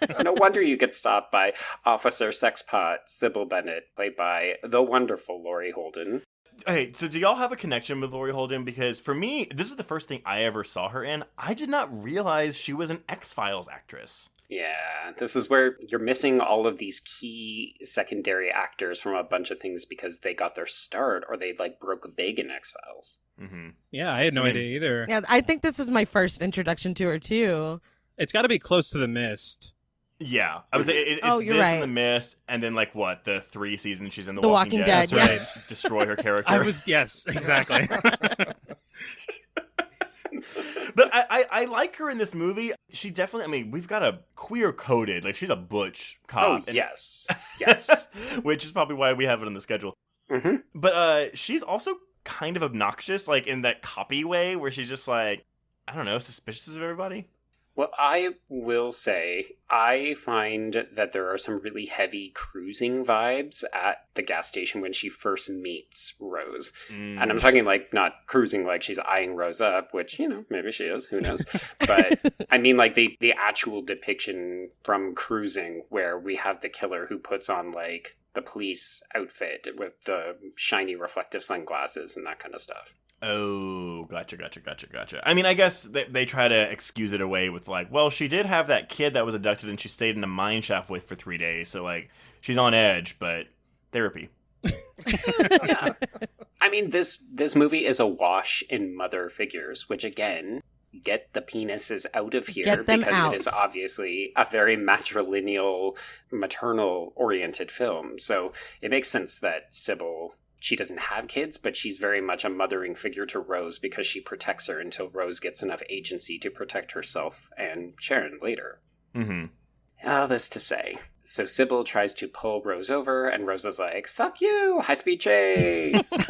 it's no wonder you get stopped by Officer Sexpot Sybil Bennett, played by the wonderful Laurie Holden.
Okay, so do y'all have a connection with Laurie Holden? Because for me, this is the first thing I ever saw her in. I did not realize she was an X-Files actress.
Yeah, this is where you're missing all of these key secondary actors from a bunch of things because they got their start or they broke big in X-Files.
Mm-hmm.
Yeah, I had no idea either.
Yeah, I think this was my first introduction to her too.
It's got to be close to The Mist.
Yeah, I was. It's
you're
this
right.
and The Mist, and then the 3 seasons she's in The
Walking Dead.
That's
yeah.
right. Destroy her character.
Yes, exactly.
But I like her in this movie. She definitely, we've got a queer-coded, she's a butch cop.
Oh, yes. Yes.
Which is probably why we have it on the schedule.
Mm-hmm.
But she's also kind of obnoxious, in that copy way, where she's just I don't know, suspicious of everybody.
Well, I will say, I find that there are some really heavy cruising vibes at the gas station when she first meets Rose. And I'm talking not cruising like she's eyeing Rose up, which, maybe she is, who knows. But I mean the actual depiction from Cruising where we have the killer who puts on the police outfit with the shiny reflective sunglasses and that kind of stuff.
Oh, gotcha. I mean, I guess they try to excuse it away with like, well, she did have that kid that was abducted and she stayed in a mine shaft with for 3 days. So, like, she's on edge, but therapy.
Yeah. I mean, this movie is awash in mother figures, which, again, get the penises out of here because
out.
It is obviously a very matrilineal, maternal-oriented film. So it makes sense that Sybil... she doesn't have kids, but she's very much a mothering figure to Rose because she protects her until Rose gets enough agency to protect herself and Sharon later.
Mm-hmm.
All this to say. So Sybil tries to pull Rose over, and Rose is like, fuck you, high-speed chase!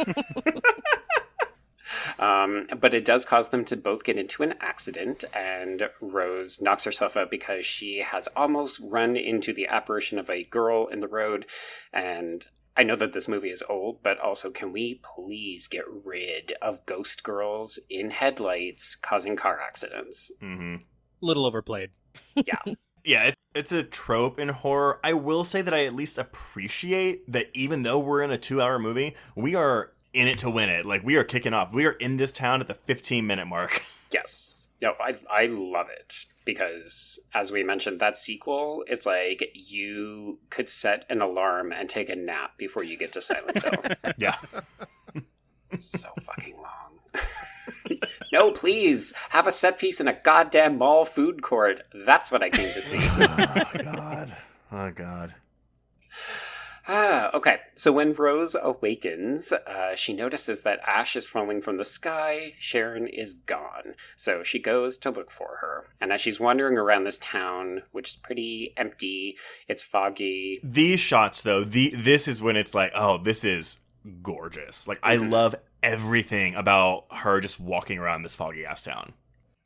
But it does cause them to both get into an accident, and Rose knocks herself out because she has almost run into the apparition of a girl in the road, and... I know that this movie is old, but also can we please get rid of ghost girls in headlights causing car accidents?
Mm-hmm.
Little overplayed.
Yeah.
Yeah, it's a trope in horror. I will say that I at least appreciate that even though we're in a 2-hour movie, we are in it to win it. Like, we are kicking off. We are in this town at the 15-minute mark.
Yes. No, I love it. Because, as we mentioned, that sequel is like you could set an alarm and take a nap before you get to Silent Hill.
Yeah.
So fucking long. No, please, have a set piece in a goddamn mall food court. That's what I came to see.
Oh, God.
Okay, so when Rose awakens, she notices that ash is falling from the sky. Sharon is gone, so she goes to look for her. And as she's wandering around this town, which is pretty empty, it's foggy.
These shots, though, this is when it's like, oh, this is gorgeous. Like, I love everything about her just walking around this foggy-ass town.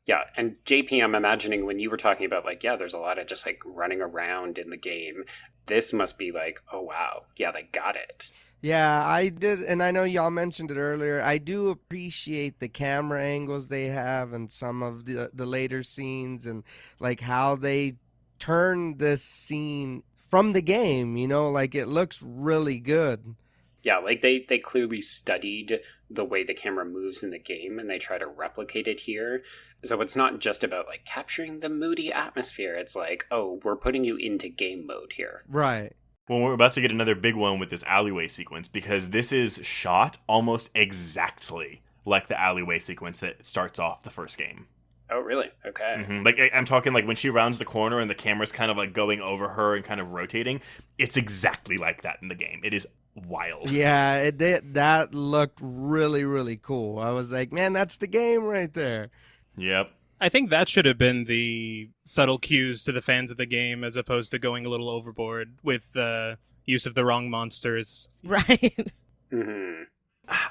Yeah, and JP, I'm imagining when you were talking about, like, yeah, there's a lot of just, like, running around in the game. This must be like, oh, wow. Yeah, they got it.
Yeah, I did, and I know y'all mentioned it earlier. I do appreciate the camera angles they have and some of the later scenes and, like, how they turn this scene from the game, you know? Like, it looks really good.
Yeah, like they clearly studied the way the camera moves in the game and they try to replicate it here. So it's not just about like capturing the moody atmosphere. It's like, oh, we're putting you into game mode here.
Right.
Well, we're about to get another big one with this alleyway sequence because this is shot almost exactly like the alleyway sequence that starts off the first game.
Oh, really? Okay.
Mm-hmm. Like, I'm talking like when she rounds the corner and the camera's kind of like going over her and kind of rotating. It's exactly like that in the game. It is wild.
Yeah, it did. That looked really, really cool. I was like, man, that's the game right there.
Yep.
I think that should have been the subtle cues to the fans of the game as opposed to going a little overboard with the use of the wrong monsters.
Right.
Mm-hmm.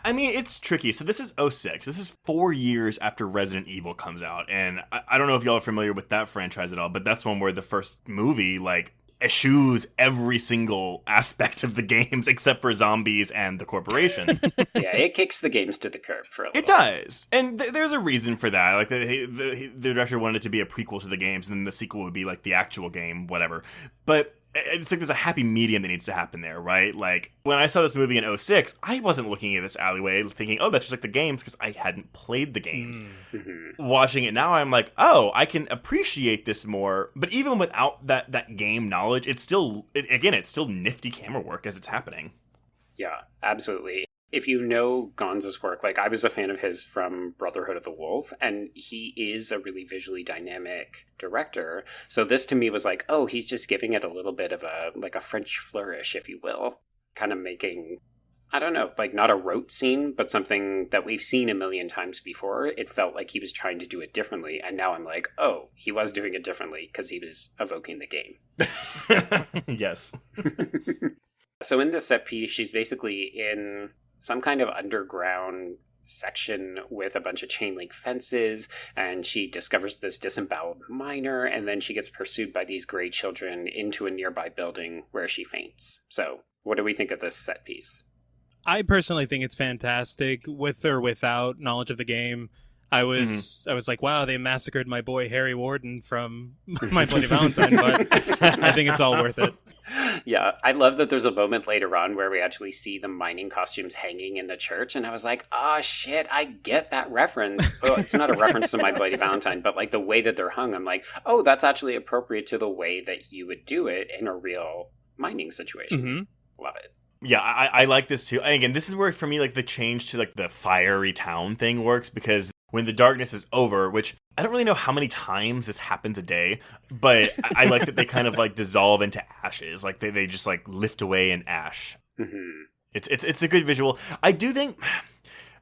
I mean, it's tricky. So this is 2006. This is 4 years after Resident Evil comes out. And I don't know if y'all are familiar with that franchise at all, but that's one where the first movie, like, eschews every single aspect of the games except for zombies and the corporation.
Yeah, it kicks the games to the curb for a little.
It does. And there's a reason for that. Like, the director wanted it to be a prequel to the games, and then the sequel would be, like, the actual game, whatever. But it's like there's a happy medium that needs to happen there, right? Like, when I saw this movie in 2006, I wasn't looking at this alleyway thinking, oh, that's just like the games, because I hadn't played the games.
Mm-hmm.
Watching it now, I'm like, oh, I can appreciate this more. But even without that game knowledge, it's still nifty camera work as it's happening.
Yeah, absolutely. If you know Gans' work, like I was a fan of his from Brotherhood of the Wolf, and he is a really visually dynamic director. So this to me was like, oh, he's just giving it a little bit of a French flourish, if you will. Kind of making, I don't know, like not a rote scene, but something that we've seen a million times before. It felt like he was trying to do it differently. And now I'm like, oh, he was doing it differently because he was evoking the game.
Yes.
So in this set piece, she's basically in some kind of underground section with a bunch of chain link fences, and she discovers this disemboweled miner, and then she gets pursued by these gray children into a nearby building where she faints. So what do we think of this set piece?
I personally think it's fantastic, with or without knowledge of the game. I was like, wow, they massacred my boy Harry Warden from My Bloody Valentine, but I think it's all worth it.
Yeah, I love that there's a moment later on where we actually see the mining costumes hanging in the church, and I was like, oh shit, I get that reference. Well, it's not a reference to My Bloody Valentine, but like the way that they're hung, I'm like, oh, that's actually appropriate to the way that you would do it in a real mining situation. Mm-hmm. Love it.
Yeah, I like this too. And again, this is where for me, like the change to like the fiery town thing works, because when the darkness is over, which I don't really know how many times this happens a day, but I like that they kind of like dissolve into ashes. Like they just like lift away in ash. Mm-hmm. It's a good visual. I do think,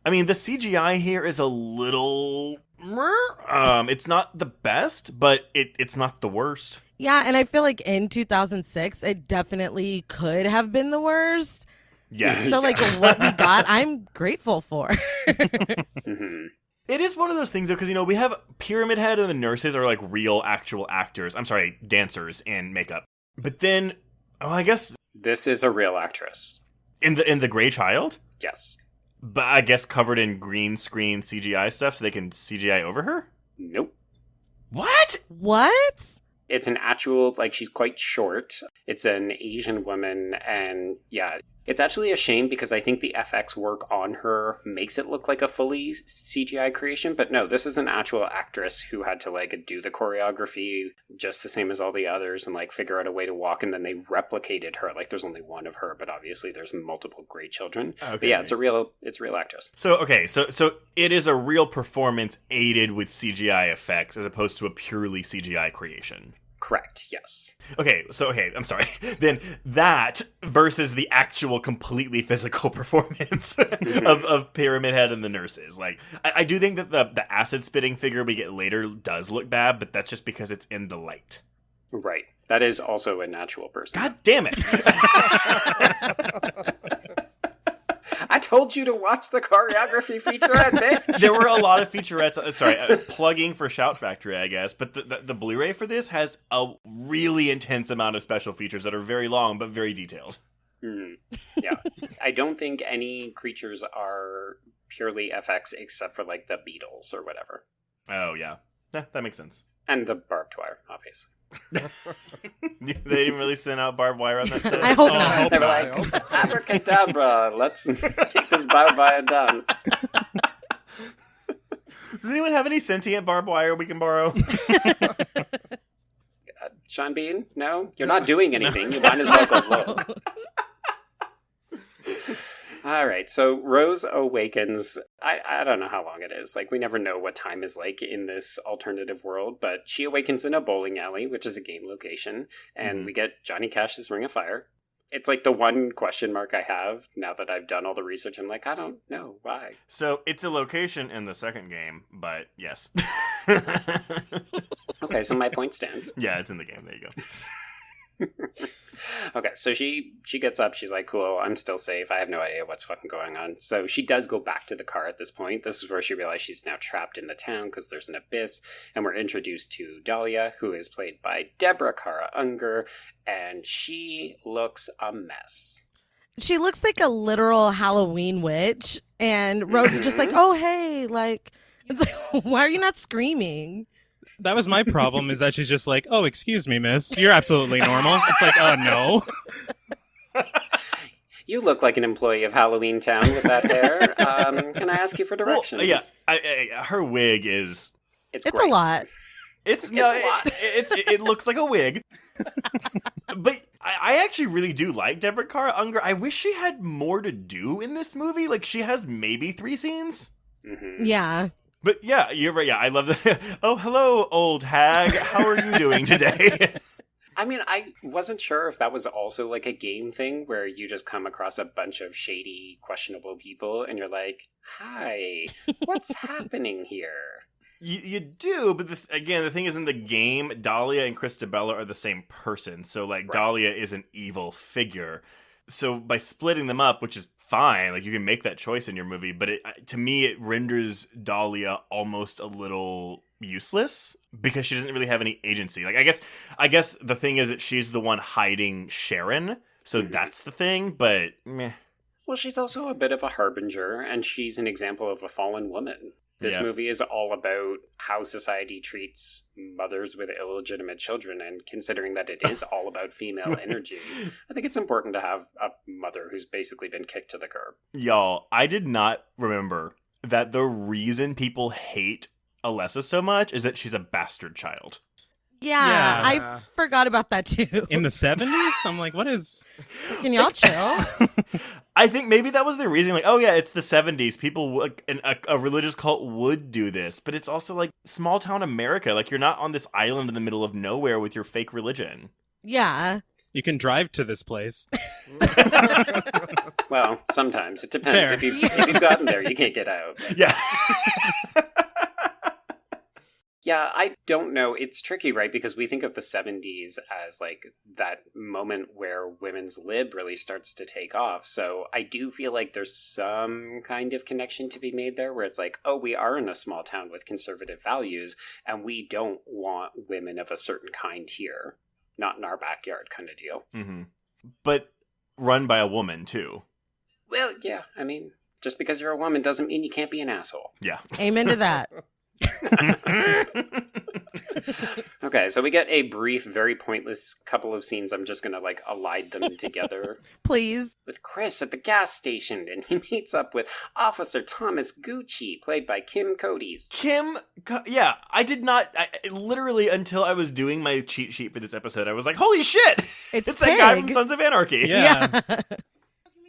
I mean, the CGI here is a little, it's not the best, but it's not the worst.
Yeah, and I feel like in 2006, it definitely could have been the worst.
Yes.
So like what we got, I'm grateful for.
Mm-hmm. It is one of those things, though, because, you know, we have Pyramid Head and the nurses are, like, real, actual actors. I'm sorry, dancers in makeup. But then, I guess...
This is a real actress.
In the Grey Child?
Yes.
But I guess covered in green screen CGI stuff so they can CGI over her?
Nope.
What?
What?
It's an actual, like, she's quite short. It's an Asian woman, and, yeah... It's actually a shame because I think the FX work on her makes it look like a fully CGI creation, but no, this is an actual actress who had to like do the choreography just the same as all the others and like figure out a way to walk, and then they replicated her. Like there's only one of her, but obviously there's multiple Grey children. Okay. But yeah, it's a real actress.
So okay, so it is a real performance aided with CGI effects as opposed to a purely CGI creation.
Correct, yes.
Okay, I'm sorry. Then that versus the actual completely physical performance of Pyramid Head and the nurses. Like, I do think that the acid spitting figure we get later does look bad, but that's just because it's in the light.
Right. That is also a natural person.
God damn it!
I told you to watch the choreography featurette, bitch.
There were a lot of featurettes. Plugging for Shout Factory, I guess. But the Blu-ray for this has a really intense amount of special features that are very long but very detailed.
Mm, yeah. I don't think any creatures are purely FX except for like the beetles or whatever.
Oh, yeah. That makes sense.
And the barbed wire, obviously.
They didn't really send out barbed wire on that set?
I hope not.
They were like, abracadabra, let's make this barbed wire dance.
Does anyone have any sentient barbed wire we can borrow?
Sean Bean? No? You're not doing anything. You might as well go look. All right, so Rose awakens. I don't know how long it is. Like, we never know what time is like in this alternative world, but she awakens in a bowling alley, which is a game location, and we get Johnny Cash's Ring of Fire. It's like the one question mark I have now that I've done all the research. I'm like, I don't know why.
So it's a location in the second game, but yes.
Okay, so my point stands.
Yeah, it's in the game. There you go.
Okay, so she gets up. She's like, cool, I'm still safe. I have no idea what's fucking going on. So she does go back to the car at this point. This is where she realizes she's now trapped in the town because there's an abyss. And we're introduced to Dahlia, who is played by Deborah Kara Unger. And she looks a mess.
She looks like a literal Halloween witch. And Rose is just like, oh, hey, like, it's like, why are you not screaming?
That was my problem, is that she's just like, oh, excuse me, miss. You're absolutely normal. It's like, no.
You look like an employee of Halloween Town with that hair. Can I ask you for directions?
Well, yeah, her wig is...
It's
a lot.
It looks like a wig. But I actually really do like Deborah Kara Unger. I wish she had more to do in this movie. Like, she has maybe 3 scenes.
Mm-hmm.
Yeah.
But yeah, you're right. Yeah, I love the. Oh, hello, old hag. How are you doing today?
I mean, I wasn't sure if that was also like a game thing where you just come across a bunch of shady, questionable people and you're like, hi, what's happening here?
You do, but the thing is, in the game, Dahlia and Christabella are the same person. So, like, right. Dahlia is an evil figure. So by splitting them up, which is fine, like you can make that choice in your movie, but to me it renders Dahlia almost a little useless because she doesn't really have any agency. Like I guess the thing is that she's the one hiding Sharon, so that's the thing. But meh.
Well, she's also a bit of a harbinger, and she's an example of a fallen woman. This movie is all about how society treats mothers with illegitimate children, and considering that it is all about female energy, I think it's important to have a mother who's basically been kicked to the curb.
Y'all, I did not remember that the reason people hate Alessa so much is that she's a bastard child.
Yeah, I forgot about that too.
In the 70s? I'm like, what is...
Can y'all chill?
I think maybe that was the reason, like, oh yeah, it's the 70s. People, a religious cult would do this. But it's also like small town America. Like, you're not on this island in the middle of nowhere with your fake religion.
Yeah.
You can drive to this place.
Well, sometimes. It depends.
Fair.
If you've gotten there, you can't get out.
Yeah.
Yeah, I don't know. It's tricky, right? Because we think of the 70s as like that moment where women's lib really starts to take off. So I do feel like there's some kind of connection to be made there where it's like, oh, we are in a small town with conservative values and we don't want women of a certain kind here. Not in our backyard kind of deal.
Mm-hmm. But run by a woman, too.
Well, yeah. I mean, just because you're a woman doesn't mean you can't be an asshole.
Yeah.
Amen to that.
Okay, so we get a brief, very pointless couple of scenes. I'm just going to like allied them together.
Please.
With Chris at the gas station, and he meets up with Officer Thomas Gucci, played by Kim Coates.
Yeah, I did not, literally until I was doing my cheat sheet for this episode, I was like, holy shit! It's that guy from Sons of Anarchy.
Yeah.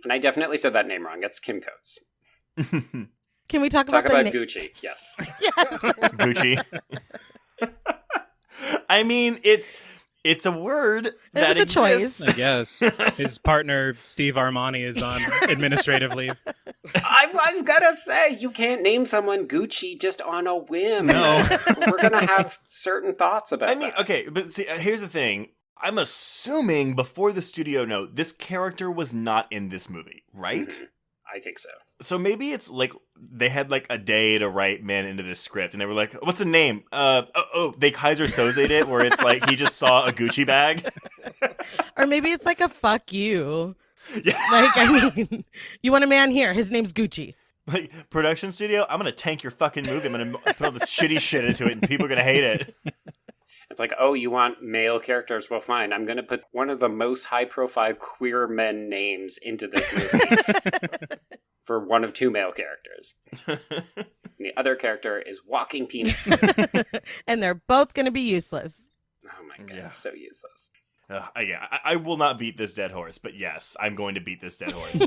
And I definitely said that name wrong. It's Kim Coates.
Can we talk
Talk
about
about Gucci, yes.
Yes.
Gucci. I mean, it's a word that
It's a
exists.
choice.
I guess. His partner, Steve Armani, is on administrative leave.
I was gonna say, you can't name someone Gucci just on a whim.
No.
We're gonna have certain thoughts about
I mean,
that.
okay, but see, here's the thing. I'm assuming before the studio note, this character was not in this movie, right?
Mhm. I think so.
So maybe it's like they had like a day to write man into this script, and they were like, "What's the name?" They Kaiser Soze'd it, where it's like he just saw a Gucci bag,
Or maybe it's like a fuck you.
Yeah.
Like, I mean, you want a man here. His name's Gucci.
like production studio. I'm gonna tank your fucking movie. I'm gonna put all this shitty shit into it, and people are gonna hate it.
It's like, oh, you want male characters? Well, fine. I'm going to put one of the most high-profile queer men names into this movie for one of two male characters. And the other character is Walking Penis.
And they're both going to be useless.
Oh my god,
Yeah.
so useless.
I will not beat this dead horse, but yes, I'm going to beat this dead horse.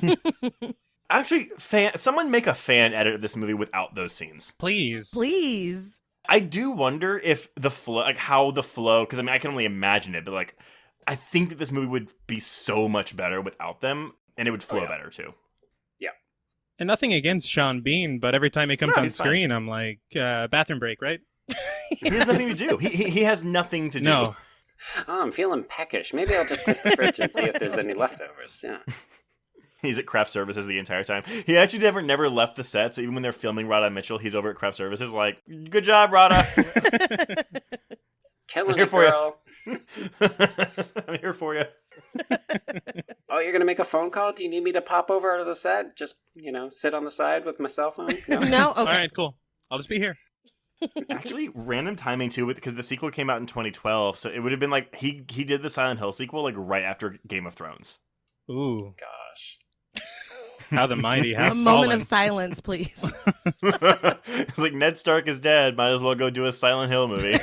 Actually, someone make a fan edit of this movie without those scenes.
Please.
Please.
I do wonder if the flow, like how the flow, because I mean, I can only imagine it, but like, I think that this movie would be so much better without them, and it would flow better too.
Yeah.
And nothing against Sean Bean, but every time he comes on
he's fine.
screen, I'm like, bathroom break, right?
He has nothing to do. He has nothing to do.
No.
Oh, I'm feeling peckish. Maybe I'll just hit the fridge and see if there's any leftovers. Yeah.
He's at craft services the entire time. He actually never left the set, so even when they're filming Radha Mitchell, he's over at craft services like, good job, Radha.
Killing
here
it,
for ya.
girl.
I'm here for you.
Oh, you're going to make a phone call? Do you need me to pop over to the set? Just, sit on the side with my cell phone? No?
No? Okay.
All right, cool. I'll just be here.
Actually, random timing too, because the sequel came out in 2012, so it would have been like he did the Silent Hill sequel like right after Game of Thrones.
Ooh,
Gosh.
how the mighty have
A
fallen.
moment of silence, please.
It's like Ned Stark is dead. Might as well go do a Silent Hill movie.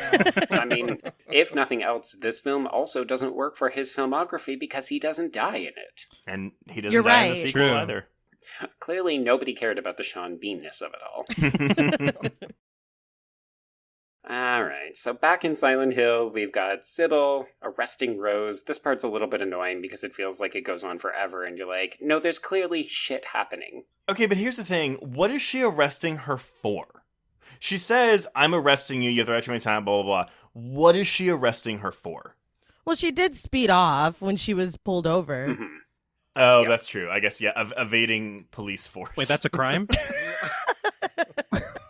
I mean, if nothing else, this film also doesn't work for his filmography because he doesn't die in it.
And he doesn't
You're
die in the
right.
sequel
True.
either.
Clearly, nobody cared about the Sean Beanness of it all. All right, so back in Silent Hill, we've got Sybil arresting Rose. This part's a little bit annoying because it feels like it goes on forever, and you're like, no, there's clearly shit happening.
Okay, but here's the thing. What is she arresting her for? She says, I'm arresting you. You have the right to remain silent, blah, blah, blah. What is she arresting her for?
Well, she did speed off when she was pulled over.
Mhm.
Oh,
Yeah.
that's true. I guess, yeah, evading police force.
Wait, that's a crime?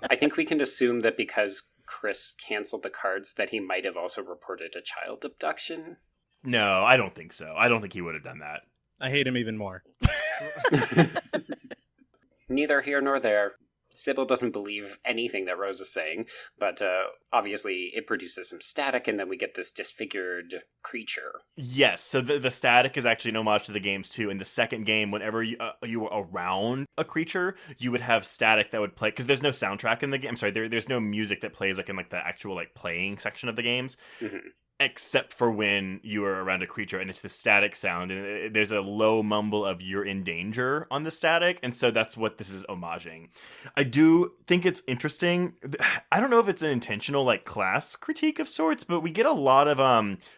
I think we can assume that because Chris canceled the cards that he might have also reported a child abduction.
No, I don't think so. I don't think he would have done that.
I hate him even more.
Neither here nor there. Sybil doesn't believe anything that Rose is saying, but obviously it produces some static, and then we get this disfigured creature.
Yes, so the static is actually an homage to the games too. In the second game, whenever you were around a creature, you would have static that would play, because there's no soundtrack in the game. I'm sorry, there's no music that plays like in like the actual like playing section of the games. Mm-hmm. Except for when you are around a creature, and it's the static sound, and there's a low mumble of "you're in danger" on the static, and so that's what this is homaging. I do think it's interesting. I don't know if it's an intentional like class critique of sorts, but we get a lot of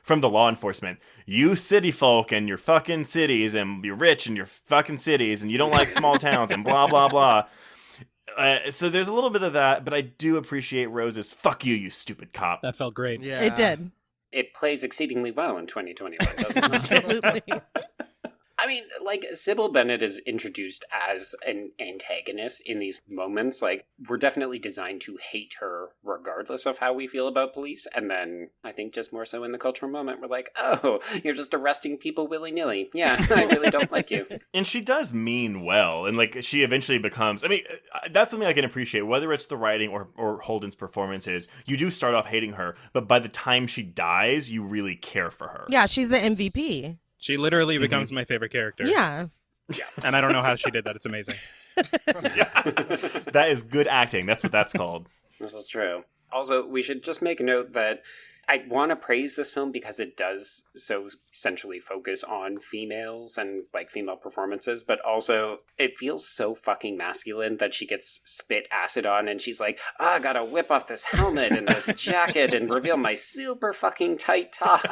from the law enforcement. You city folk and your fucking cities, and you're rich in your fucking cities, and you don't like small towns, and blah blah blah. So there's a little bit of that, but I do appreciate Rose's "fuck you, you stupid cop."
That felt great.
Yeah.
It did.
It plays exceedingly well in 2021, doesn't it?
Absolutely.
I mean, like, Sybil Bennett is introduced as an antagonist in these moments. Like, we're definitely designed to hate her regardless of how we feel about police. And then, I think just more so in the cultural moment, we're like, oh, you're just arresting people willy-nilly. Yeah, I really don't like you.
And she does mean well. And, like, she eventually becomes... I mean, that's something I can appreciate. Whether it's the writing or Holden's performances, you do start off hating her. But by the time she dies, you really care for her.
Yeah, she's the MVP.
She literally becomes my favorite character.
Yeah.
And I don't know how she did that. It's amazing.
That is good acting. That's what that's called.
This is true. Also, we should just make a note that I want to praise this film because it does so centrally focus on females and like female performances, but also it feels so fucking masculine that she gets spit acid on and she's like, I gotta whip off this helmet and this jacket and reveal my super fucking tight top.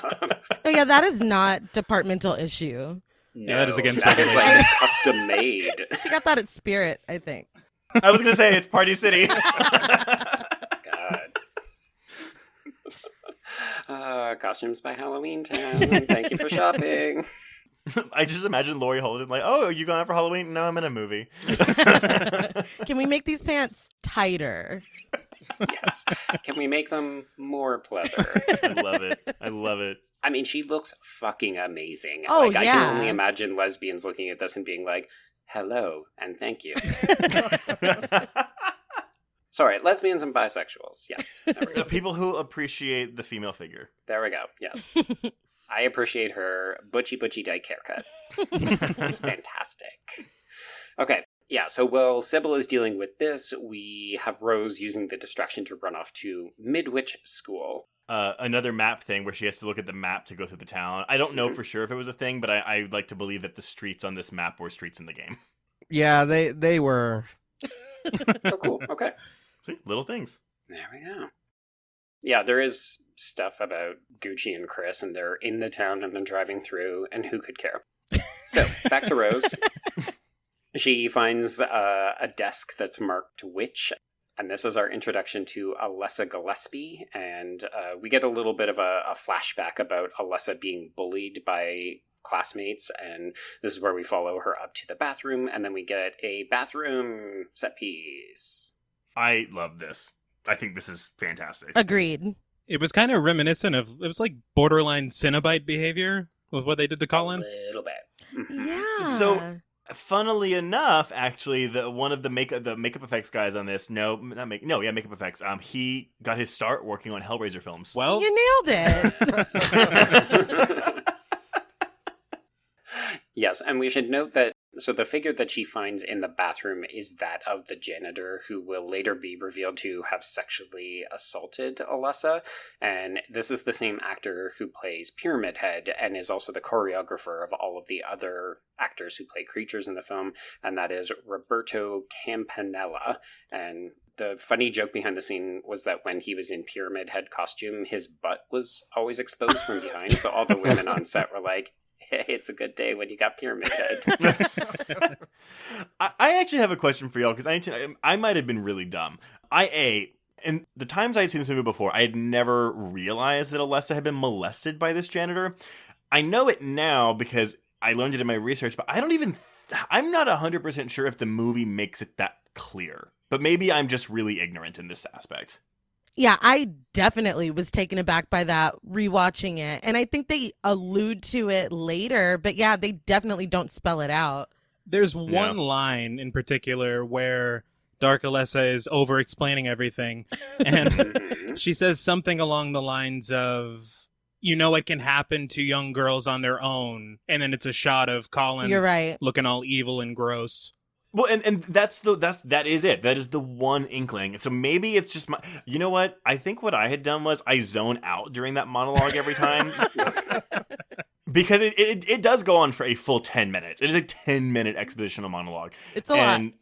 Oh, yeah, that is not departmental issue.
Yeah, that is against
that is
regulation.
like custom made.
She got that at Spirit, I think.
I was going to say, it's Party City.
Costumes by Halloween Town. Thank you for shopping.
I just imagine Laurie Holden like, oh, are you going out for Halloween? No, I'm in a movie.
Can we make these pants tighter?
Yes. Can we make them more pleather?
I love it. I love it.
I mean, she looks fucking amazing.
Oh,
like,
yeah.
I can only imagine lesbians looking at this and being like, hello and thank you. Sorry, lesbians and bisexuals. Yes. There we go.
The people who appreciate the female figure.
There we go. Yes. I appreciate her butchy dyke haircut. Fantastic. Okay. Yeah, so while Sybil is dealing with this, we have Rose using the distraction to run off to Midwich School.
Another map thing where she has to look at the map to go through the town. I don't know for sure if it was a thing, but I like to believe that the streets on this map were streets in the game.
Yeah, they were.
Oh, cool. Okay.
See, little things.
There we go. Yeah, there is stuff about Gucci and Chris, and they're in the town and they're driving through, and who could care? So, back to Rose. She finds a desk that's marked witch, and this is our introduction to Alessa Gillespie, and we get a little bit of a flashback about Alessa being bullied by classmates, and this is where we follow her up to the bathroom, and then we get a bathroom set piece.
I love this. I think this is fantastic.
Agreed.
It was kind of reminiscent of, it was like borderline Cenobite behavior with what they did to Colin.
A little bit.
Yeah.
So, funnily enough, actually, one of the makeup effects guys on this, makeup effects. He got his start working on Hellraiser films.
Well,
You nailed it.
Yes, and we should note that, so the figure that she finds in the bathroom is that of the janitor who will later be revealed to have sexually assaulted Alessa, and this is the same actor who plays Pyramid Head and is also the choreographer of all of the other actors who play creatures in the film, and that is Roberto Campanella. And the funny joke behind the scene was that when he was in Pyramid Head costume, his butt was always exposed from behind, so all the women on set were like, hey, it's a good day when you got Pyramid Head.
I actually have a question for y'all, because I might have been really dumb. And the times I had seen this movie before, I had never realized that Alessa had been molested by this janitor. I know it now because I learned it in my research, but I'm not 100% sure if the movie makes it that clear. But maybe I'm just really ignorant in this aspect.
Yeah, I definitely was taken aback by that rewatching it. And I think they allude to it later, but yeah, they definitely don't spell it out.
there's one line in particular where Dark Alessa is over-explaining everything. And she says something along the lines of, you know, it can happen to young girls on their own. And then it's a shot of Colin
You're right.
looking all evil and gross.
Well, and that is it. That is the one inkling. So maybe it's just you know what? I think what I had done was I zone out during that monologue every time. Because it does go on for a full 10 minutes. It is a 10-minute expositional monologue.
It's a lot.
And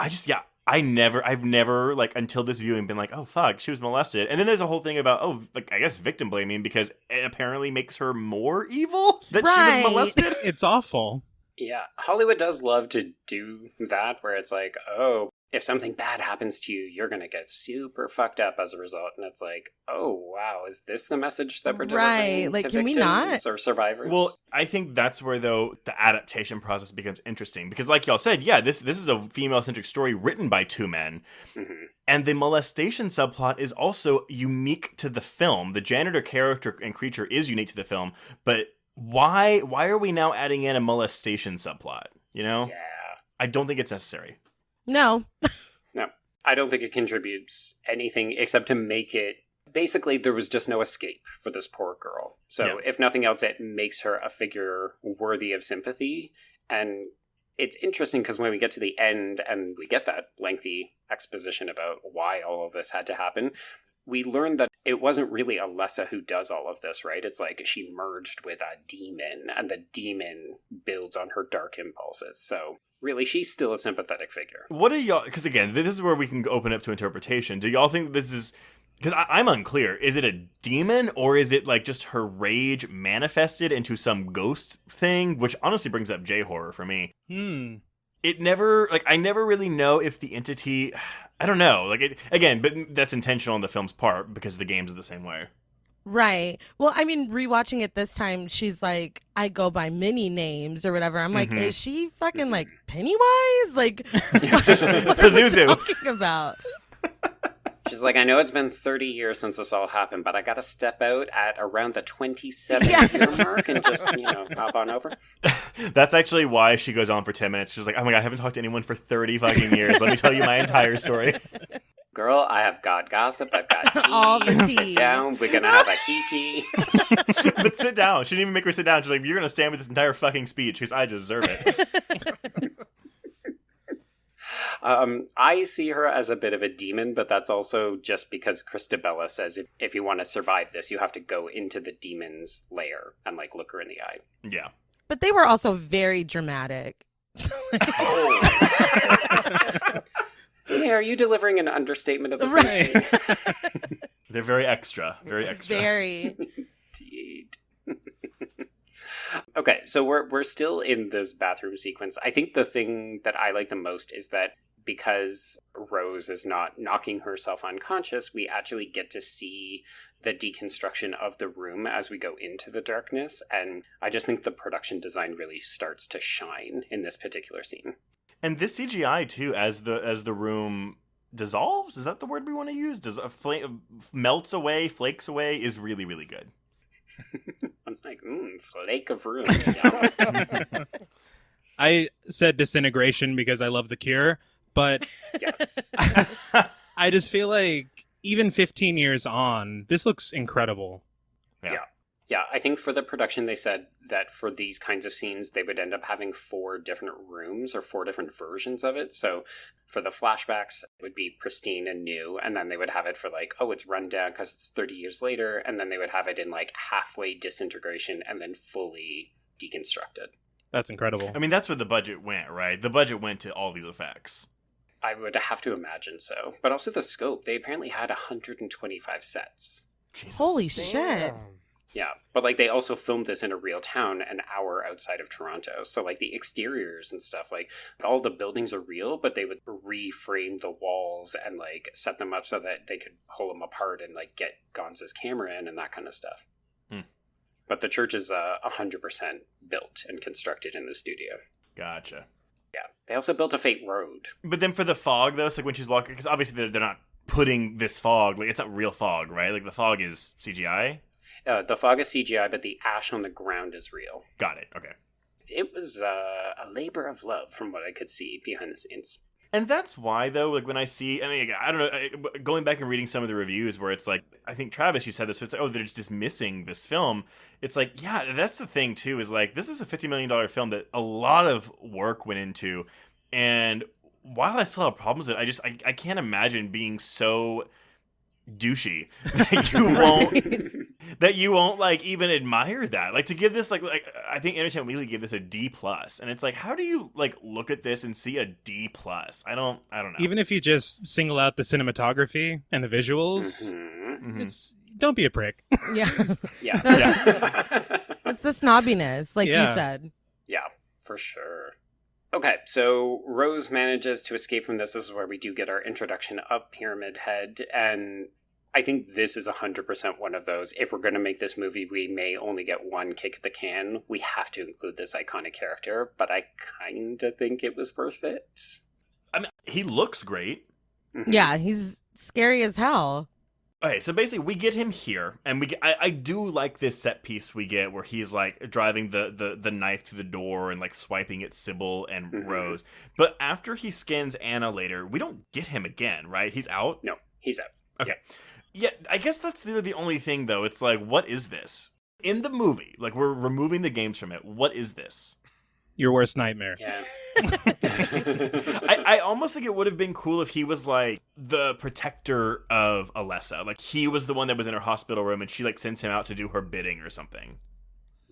I've never, like, until this viewing been like, oh, fuck, she was molested. And then there's a whole thing about, oh, like, I guess victim blaming because it apparently makes her more evil that she was molested.
It's awful.
Yeah, Hollywood does love to do that, where it's like, oh, if something bad happens to you, you're going to get super fucked up as a result. And it's like, oh, wow, is this the message that we're delivering
Like,
to
can we
victims
not?
or survivors?
Well, I think that's where, though, the adaptation process becomes interesting. Because like y'all said, yeah, this is a female-centric story written by two men.
Mm-hmm.
And the molestation subplot is also unique to the film. The janitor character and creature is unique to the film, but why are we now adding in a molestation subplot? You know?
Yeah.
I don't think it's necessary.
No.
No, I don't think it contributes anything except to make it... Basically, there was just no escape for this poor girl. So if nothing else, it makes her a figure worthy of sympathy. And it's interesting because when we get to the end and we get that lengthy exposition about why all of this had to happen, we learned that it wasn't really Alessa who does all of this, right? It's like she merged with a demon, and the demon builds on her dark impulses. So really, she's still a sympathetic figure.
What do y'all... Because again, this is where we can open up to interpretation. Do y'all think this is... Because I'm unclear. Is it a demon, or is it like just her rage manifested into some ghost thing? Which honestly brings up J-horror for me. It never... Like, I never really know if the entity... I don't know. Like, it, again, but that's intentional on the film's part because the games are the same way.
Right. Well, I mean, rewatching it this time, she's like, I go by many names or whatever. I'm like, is she fucking like Pennywise? Like, what are we
Pazuzu.
talking about?
She's like, I know it's been 30 years since this all happened, but I got to step out at around the 27-year mark and just, hop on over.
That's actually why she goes on for 10 minutes. She's like, oh my God, I haven't talked to anyone for 30 fucking years. Let me tell you my entire story.
Girl, I have got gossip. I've got tea.
All the tea.
Sit down. We're going to have a kiki.
But sit down. She didn't even make her sit down. She's like, you're going to stand with this entire fucking speech because I deserve it.
I see her as a bit of a demon, but that's also just because Christabella says if you want to survive this, you have to go into the demon's lair and like look her in the eye.
Yeah.
But they were also very dramatic.
Yeah, are you delivering an understatement of the
Right.
century?
They're very extra. Very extra.
Very.
Indeed. Okay, so we're still in this bathroom sequence. I think the thing that I like the most is that because Rose is not knocking herself unconscious, we actually get to see the deconstruction of the room as we go into the darkness. And I just think the production design really starts to shine in this particular scene.
And this CGI too, as the room dissolves, is that the word we want to use? Melts away, flakes away, is really, really good.
I'm like, flake of room. Yeah.
I said disintegration because I love The Cure, but
Yes.
I just feel like even 15 years on, this looks incredible.
Yeah, I think for the production, they said that for these kinds of scenes, they would end up having 4 different rooms or 4 different versions of it. So for the flashbacks, it would be pristine and new. And then they would have it for like, oh, it's run down because it's 30 years later. And then they would have it in like halfway disintegration and then fully deconstructed.
That's incredible.
I mean, that's where the budget went, right? The budget went to all these effects.
I would have to imagine so. But also the scope. They apparently had 125 sets.
Jesus.
Holy shit.
Damn.
Yeah, but like they also filmed this in a real town an hour outside of Toronto. So like the exteriors and stuff, like all the buildings are real, but they would reframe the walls and like set them up so that they could pull them apart and like get Gans's camera in and that kind of stuff. But the church is 100% built and constructed in the studio.
Gotcha.
Yeah, they also built a fake road.
But then for the fog, though, it's like when she's walking, because obviously they're not putting this fog, like it's not real fog, right? Like the fog is CGI.
The fog is CGI, but the ash on the ground is real.
Got it. Okay.
It was a labor of love from what I could see behind the scenes.
And that's why, though, like when I see, I mean, I don't know, going back and reading some of the reviews where it's like, I think Travis, you said this, but it's like, oh, they're just dismissing this film. It's like, yeah, that's the thing too, is like, this is a $50 million film that a lot of work went into. And while I still have problems with it, I can't imagine being so douchey that you won't like even admire that. Like to give this like I think Entertainment Weekly gave this a D+, and it's like, how do you like look at this and see a D+? I don't know.
Even if you just single out the cinematography and the visuals, it's don't be a prick.
Yeah.
Yeah.
It's the snobbiness, like you said.
Yeah, for sure. Okay, so Rose manages to escape from this. This is where we do get our introduction of Pyramid Head, and I think this is 100% one of those. If we're going to make this movie, we may only get one kick at the can. We have to include this iconic character, but I kind of think it was worth it.
I mean, he looks great.
Yeah, he's scary as hell.
Okay, so basically we get him here, and I do like this set piece we get where he's like driving the knife through the door and like swiping at Sybil and Rose. But after he skins Anna later, we don't get him again, right? He's out?
No, he's out.
Okay. Yeah, I guess that's the only thing, though. It's like, what is this? In the movie, like we're removing the games from it. What is this?
Your worst nightmare.
Yeah.
I almost think it would have been cool if he was like the protector of Alessa. Like he was the one that was in her hospital room and she like sends him out to do her bidding or something.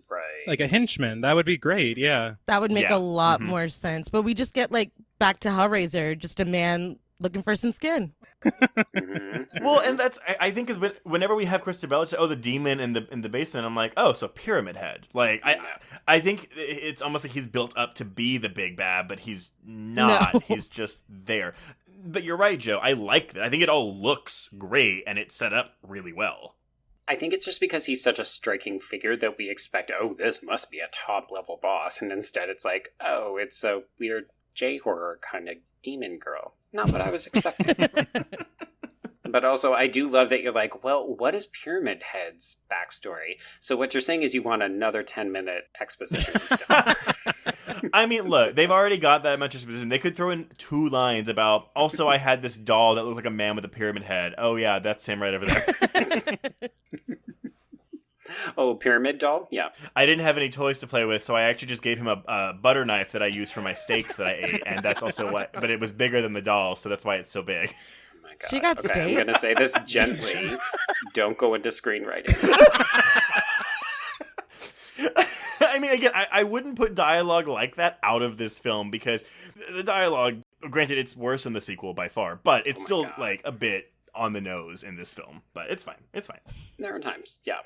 Right.
Like a henchman. That would be great, yeah.
That would make a lot more sense. But we just get like back to Hellraiser, just a man looking for some skin.
Well, and that's I think is whenever we have Christabel, it's the demon in the basement. I'm like, oh, so Pyramid Head. Like I think it's almost like he's built up to be the big bad, but he's not. No. He's just there. But you're right, Joe. I like that. I think it all looks great and it's set up really well.
I think it's just because he's such a striking figure that we expect, oh, this must be a top level boss, and instead it's like, oh, it's a weird J-horror kind of demon girl. Not what I was expecting. But also, I do love that you're like, well, what is Pyramid Head's backstory? So what you're saying is you want another 10-minute exposition.
I mean, look, they've already got that much exposition. They could throw in 2 lines about, also, I had this doll that looked like a man with a pyramid head. Oh, yeah, that's him right over there.
Oh, pyramid doll? Yeah.
I didn't have any toys to play with, so I actually just gave him a butter knife that I used for my steaks that I ate, and that's also why. But it was bigger than the doll, so that's why it's so big.
Oh my God.
She got steak.
I'm going to say this gently. Don't go into screenwriting.
I mean, again, I wouldn't put dialogue like that out of this film because the dialogue, granted, it's worse than the sequel by far, but it's still God. Like a bit on the nose in this film. But it's fine. It's fine.
There are times, yeah.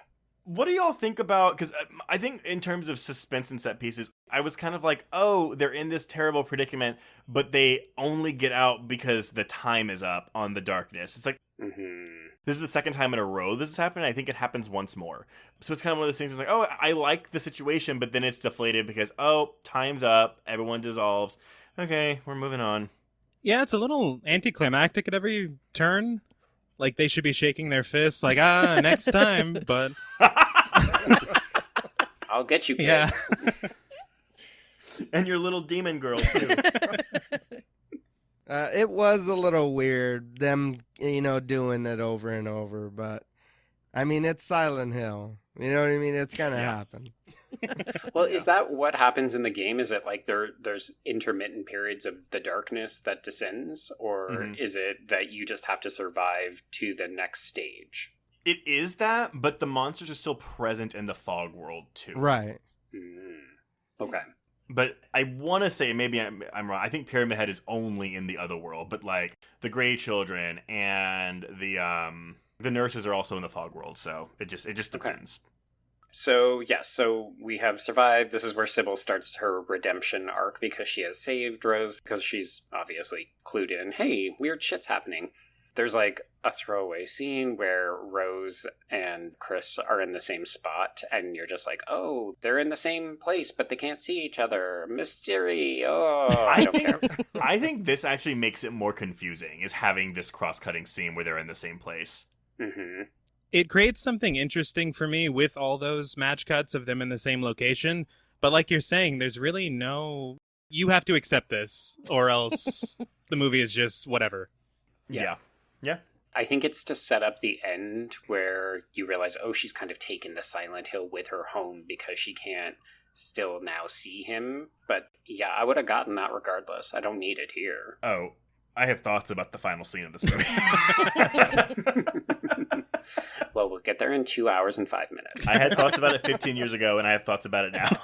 What do y'all think about, because I think in terms of suspense and set pieces, I was kind of like, oh, they're in this terrible predicament, but they only get out because the time is up on the darkness. It's like, This is the second time in a row this has happened. I think it happens once more. So it's kind of one of those things, like, oh, I like the situation, but then it's deflated because, oh, time's up, everyone dissolves. Okay, we're moving on.
Yeah, it's a little anticlimactic at every turn. Like, they should be shaking their fists, like, next time, but...
I'll get you, kids.
Yeah. And your little demon girl, too.
It was a little weird, them, doing it over and over, but, I mean, it's Silent Hill. You know what I mean? It's gonna happen.
Well, is that what happens in the game? Is it like there's intermittent periods of the darkness that descends? Or is it that you just have to survive to the next stage?
It is that, but the monsters are still present in the fog world, too.
Right.
Okay.
But I want to say, maybe I'm wrong, I think Pyramid Head is only in the other world, but like the Grey Children and the nurses are also in the fog world, so it just depends.
Okay. So, yes, so we have survived. This is where Sybil starts her redemption arc because she has saved Rose, because she's obviously clued in, hey, weird shit's happening. There's like a throwaway scene where Rose and Chris are in the same spot, and you're just like, oh, they're in the same place, but they can't see each other. Mystery. Oh, I don't care.
I think this actually makes it more confusing, is having this cross-cutting scene where they're in the same place.
It creates something interesting for me with all those match cuts of them in the same location. But like you're saying, there's you have to accept this, or else the movie is just whatever.
Yeah.
I think it's to set up the end where you realize, oh, she's kind of taken the Silent Hill with her home because she can't still now see him. But yeah, I would have gotten that regardless. I don't need it here.
Oh, I have thoughts about the final scene of this movie.
Well, we'll get there in 2 hours and 5 minutes.
I had thoughts about it 15 years ago, and I have thoughts about it now.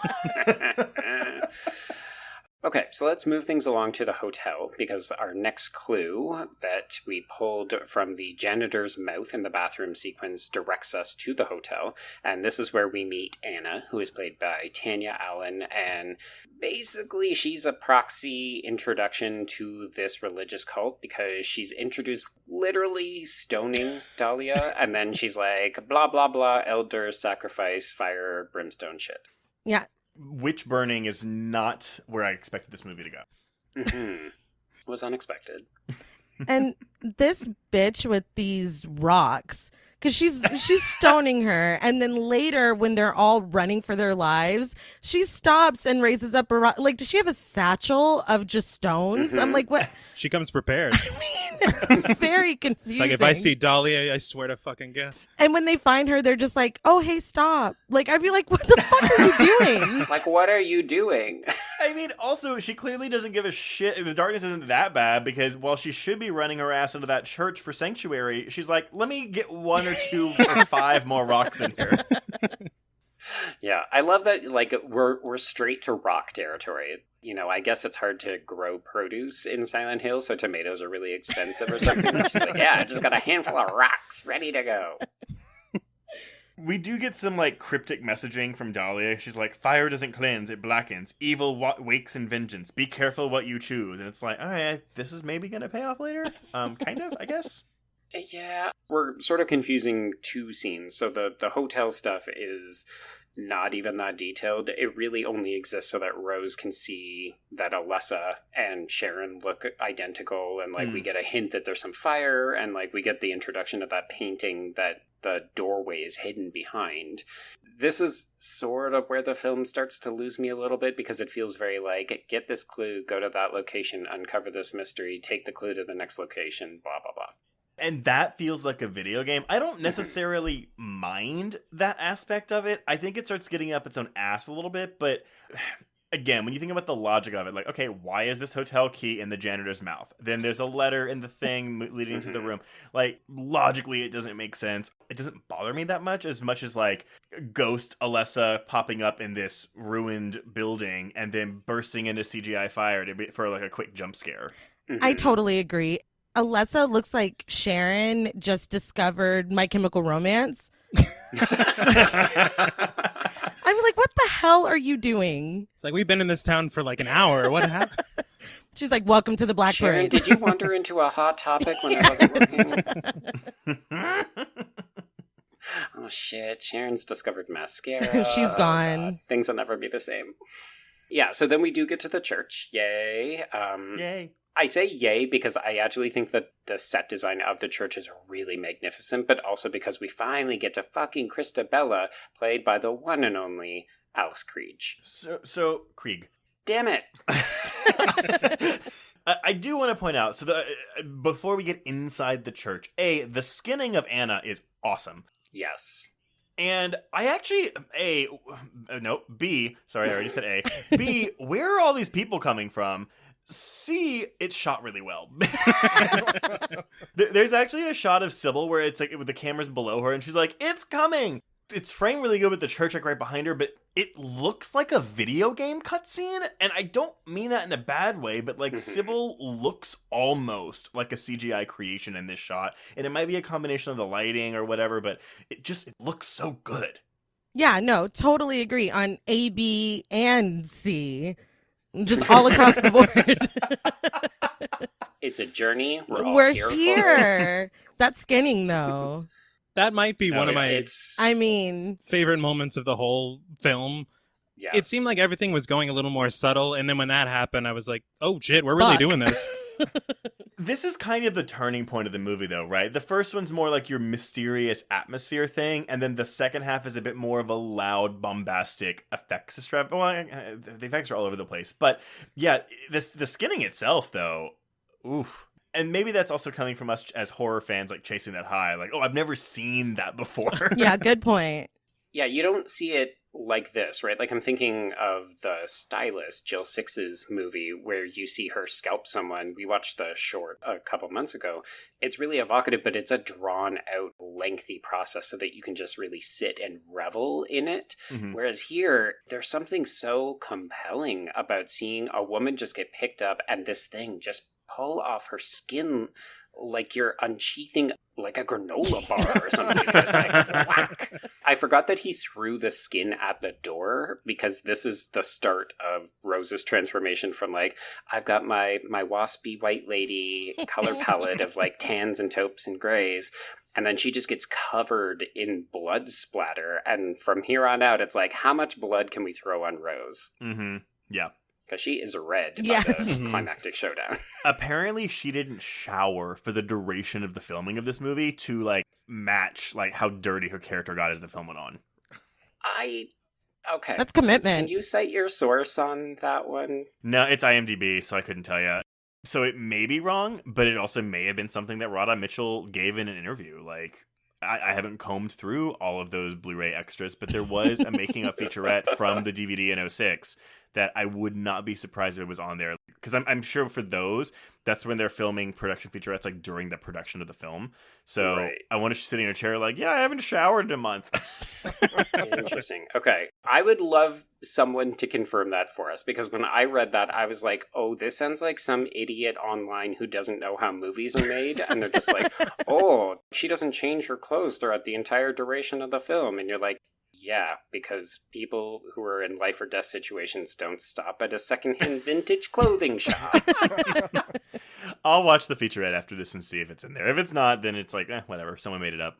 Okay, so let's move things along to the hotel, because our next clue that we pulled from the janitor's mouth in the bathroom sequence directs us to the hotel, and this is where we meet Anna, who is played by Tanya Allen, and basically she's a proxy introduction to this religious cult, because she's introduced literally stoning Dahlia, and then she's like, blah, blah, blah, elder, sacrifice, fire, brimstone shit.
Yeah.
Witch burning is not where I expected this movie to go.
Mm-hmm. Was unexpected.
And this bitch with these rocks, because she's stoning her, and then later when they're all running for their lives, she stops and raises up a rock. Like, does she have a satchel of just stones?
Mm-hmm.
I'm like, what?
She comes prepared.
I mean, it's very confusing.
It's like, if I see Dahlia, I swear to fucking God.
And when they find her, they're just like, oh, hey, stop. Like, I'd be like, what the fuck are you doing?
Like, what are you doing?
I mean, also, she clearly doesn't give a shit. The darkness isn't that bad, because while she should be running her ass into that church for sanctuary, she's like, let me get 1 or 2 or 5 more rocks in here.
Yeah, I love that, like, we're straight to rock territory. You know, I guess it's hard to grow produce in Silent Hill, so tomatoes are really expensive or something. And she's like, yeah, I just got a handful of rocks ready to go.
We do get some, like, cryptic messaging from Dahlia. She's like, fire doesn't cleanse, it blackens. Evil wakes in vengeance. Be careful what you choose. And it's like, all right, this is maybe going to pay off later? Kind of, I guess.
Yeah, we're sort of confusing 2 scenes. So the hotel stuff is not even that detailed. It really only exists so that Rose can see that Alessa and Sharon look identical, and like we get a hint that there's some fire, and like we get the introduction of that painting that the doorway is hidden behind. This is sort of where the film starts to lose me a little bit, because it feels very like, get this clue, go to that location, uncover this mystery, take the clue to the next location, blah, blah, blah.
And that feels like a video game. I don't necessarily mind that aspect of it. I think it starts getting up its own ass a little bit, but again, when you think about the logic of it, like, okay, why is this hotel key in the janitor's mouth? Then there's a letter in the thing leading to the room. Like, logically, it doesn't make sense. It doesn't bother me that much as like Ghost Alessa popping up in this ruined building and then bursting into CGI fire for like a quick jump scare.
I totally agree. Alessa looks like Sharon just discovered My Chemical Romance. I'm like, what the hell are you doing?
It's like, we've been in this town for like an hour. What happened?
She's like, welcome to the Black
Sharon,
Parade.
did you wander into a hot topic when I wasn't looking? Oh shit, Sharon's discovered mascara.
She's gone.
God, things will never be the same. Yeah, so then we do get to the church. Yay.
Yay.
I say yay because I actually think that the set design of the church is really magnificent, but also because we finally get to fucking Christabella, played by the one and only Alice Krieg.
So Krieg.
Damn it!
I do want to point out, so before we get inside the church, the skinning of Anna is awesome.
Yes.
And I actually, B, sorry, I already said A. B, where are all these people coming from? C, it's shot really well. There's actually a shot of Sybil where it's like with the cameras below her and she's like, it's coming. It's framed really good with the church like right behind her, but it looks like a video game cutscene. And I don't mean that in a bad way, but like Sybil looks almost like a CGI creation in this shot. And it might be a combination of the lighting or whatever, but it looks so good.
Yeah, no, totally agree on A, B, and C. Just all across the board.
It's a journey.
We're here. That skinning, though.
That might be one of my
favorite moments
of the whole film.
Yes.
It seemed like everything was going a little more subtle, and then when that happened, I was like, oh shit, we're really doing this.
This is kind of the turning point of the movie, though, right? The first one's more like your mysterious atmosphere thing, and then the second half is a bit more of a loud, bombastic effects extravaganza. Well, the effects are all over the place. But yeah, the skinning itself, though, oof. And maybe that's also coming from us as horror fans, like chasing that high. Like, oh, I've never seen that before.
Yeah, good point.
Yeah, you don't see it like this, right? Like, I'm thinking of the stylist, Jill Six's movie, where you see her scalp someone. We watched the short a couple months ago. It's really evocative, but it's a drawn-out, lengthy process so that you can just really sit and revel in it. Mm-hmm. Whereas here, there's something so compelling about seeing a woman just get picked up and this thing just pull off her skin like you're unsheathing like a granola bar or something. It's like, whack. I forgot that he threw the skin at the door, because this is the start of Rose's transformation from like, I've got my waspy white lady color palette of like tans and taupes and grays. And then she just gets covered in blood splatter. And from here on out, it's like, how much blood can we throw on Rose?
Mm-hmm. Yeah.
Because she is red by
Yes.
the climactic showdown.
Apparently, she didn't shower for the duration of the filming of this movie to, like, match, like, how dirty her character got as the film went on.
Okay.
That's commitment.
Can you cite your source on that one?
No, it's IMDb, so I couldn't tell you. So it may be wrong, but it also may have been something that Radha Mitchell gave in an interview. Like, I haven't combed through all of those Blu-ray extras, but there was a making-of featurette from the DVD in 06 that I would not be surprised if it was on there. Because I'm sure for those, that's when they're filming production featurettes, like during the production of the film. So right. I want to sitting in a chair like, yeah, I haven't showered in a month.
Interesting. Okay. I would love someone to confirm that for us, because when I read that, I was like, oh, this sounds like some idiot online who doesn't know how movies are made. And they're just like, oh, she doesn't change her clothes throughout the entire duration of the film. And you're like, yeah, because people who are in life or death situations don't stop at a secondhand vintage clothing shop.
I'll watch the featurette after this and see if it's in there. If it's not, then it's like, whatever. Someone made it up.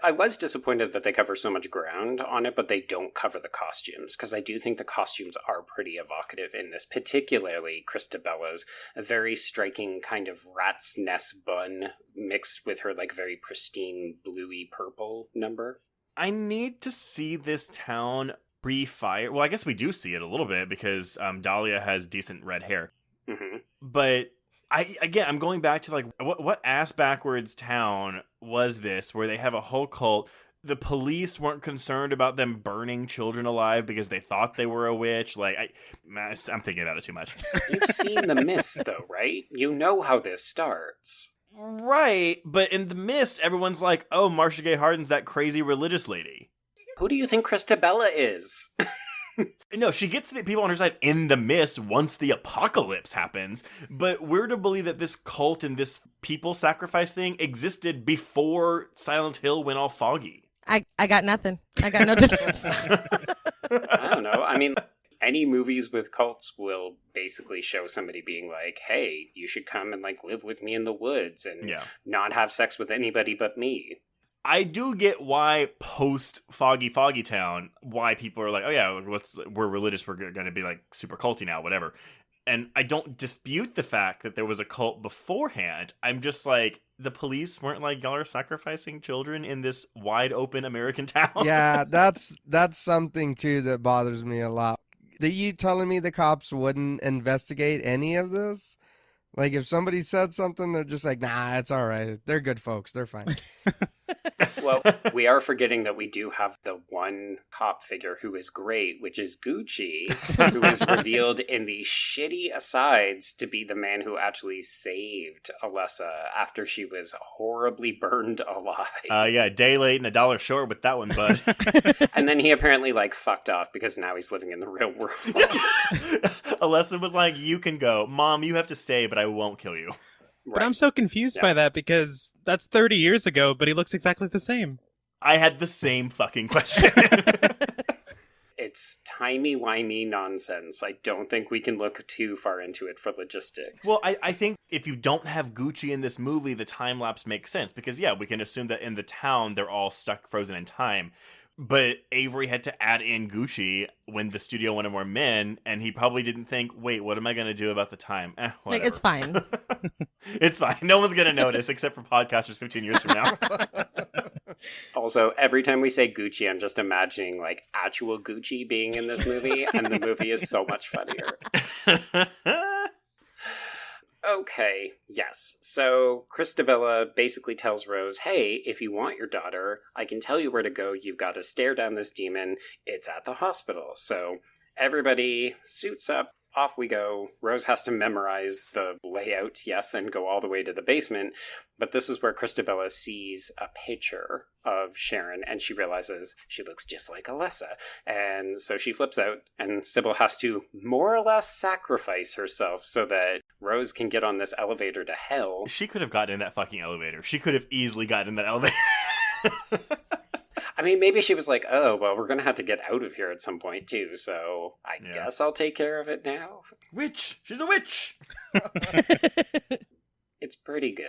I was disappointed that they cover so much ground on it, but they don't cover the costumes, because I do think the costumes are pretty evocative in this, particularly Christabella's, a very striking kind of rat's nest bun mixed with her like very pristine bluey purple number.
I need to see this town pre-fire. Well, I guess we do see it a little bit because Dahlia has decent red hair.
Mm-hmm.
But I'm going back to like what ass backwards town was this where they have a whole cult? The police weren't concerned about them burning children alive because they thought they were a witch. Like I'm thinking about it too much.
You've seen The Mist, though, right? You know how this starts.
Right, but in The Mist, everyone's like, oh, Marcia Gay Harden's that crazy religious lady.
Who do you think Christabella is?
No, she gets the people on her side in The Mist once the apocalypse happens, but we're to believe that this cult and this people sacrifice thing existed before Silent Hill went all foggy.
I got nothing. I got no defense.
I don't know. I mean, any movies with cults will basically show somebody being like, hey, you should come and like live with me in the woods and not have sex with anybody but me.
I do get why post Foggy Town, why people are like, oh yeah, we're religious, we're going to be like super culty now, whatever. And I don't dispute the fact that there was a cult beforehand. I'm just like, the police weren't like, y'all are sacrificing children in this wide open American town.
Yeah, that's something too that bothers me a lot. Are you telling me the cops wouldn't investigate any of this? Like, if somebody said something, they're just like, nah, it's all right. They're good folks. They're fine.
Well, we are forgetting that we do have the one cop figure who is great, which is Gucci, who is revealed in the shitty asides to be the man who actually saved Alessa after she was horribly burned alive.
Yeah, a day late and $1 short with that one, bud.
And then he apparently, like, fucked off because now he's living in the real world.
Alessa was like, you can go. Mom, you have to stay, but I won't kill you.
But I'm so confused by that because that's 30 years ago, but he looks exactly the same.
I had the same fucking question.
It's timey-wimey nonsense. I don't think we can look too far into it for logistics.
Well, I think if you don't have Gucci in this movie, the time lapse makes sense. Because, yeah, we can assume that in the town, they're all stuck frozen in time. But Avary had to add in Gucci when the studio wanted more men, and he probably didn't think, wait, what am I going to do about the time? Whatever.
Like, it's fine.
It's fine. No one's going to notice except for podcasters 15 years from now.
Also, every time we say Gucci, I'm just imagining like actual Gucci being in this movie, and the movie is so much funnier. Okay, yes. So Christabella basically tells Rose, hey, if you want your daughter, I can tell you where to go. You've got to stare down this demon. It's at the hospital. So everybody suits up. Off we go. Rose has to memorize the layout, yes, and go all the way to the basement. But this is where Christabella sees a picture of Sharon, and she realizes she looks just like Alessa. And so she flips out, and Sybil has to more or less sacrifice herself so that Rose can get on this elevator to hell.
She could have gotten in that fucking elevator. She could have easily gotten in that elevator.
I mean, maybe she was like, oh, well, we're going to have to get out of here at some point, too, so I guess I'll take care of it now.
Witch! She's a witch!
It's pretty good.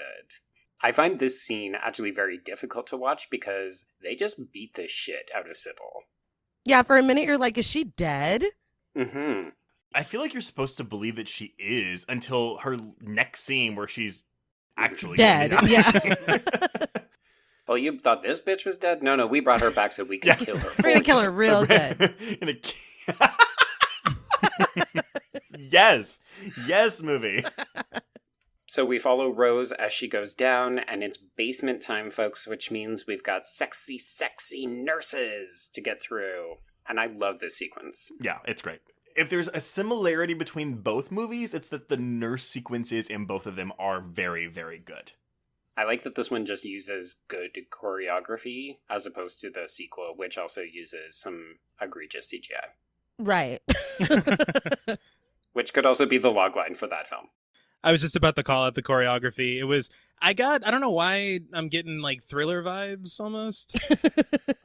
I find this scene actually very difficult to watch because they just beat the shit out of Sybil.
Yeah, for a minute you're like, is she dead?
Mm-hmm.
I feel like you're supposed to believe that she is until her next scene where she's actually
dead. Yeah.
Oh, you thought this bitch was dead? No, we brought her back so we could kill her.
We're gonna kill her real good.
Yes, movie.
So we follow Rose as she goes down, and it's basement time, folks, which means we've got sexy, sexy nurses to get through. And I love this sequence.
Yeah, it's great. If there's a similarity between both movies, it's that the nurse sequences in both of them are very, very good.
I like that this one just uses good choreography as opposed to the sequel, which also uses some egregious CGI.
Right.
Which could also be the logline for that film.
I was just about to call out the choreography. It was, I don't know why I'm getting like Thriller vibes almost.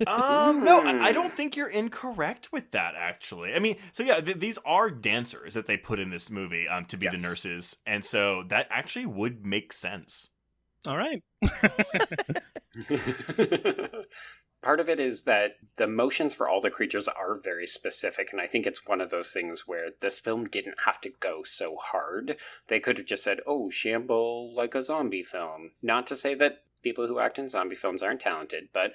No, I don't think you're incorrect with that, actually. I mean, so yeah, these are dancers that they put in this movie to be the nurses. And so that actually would make sense.
All right.
Part of it is that the motions for all the creatures are very specific, and I think it's one of those things where this film didn't have to go so hard. They could have just said, oh, shamble like a zombie film. Not to say that people who act in zombie films aren't talented, but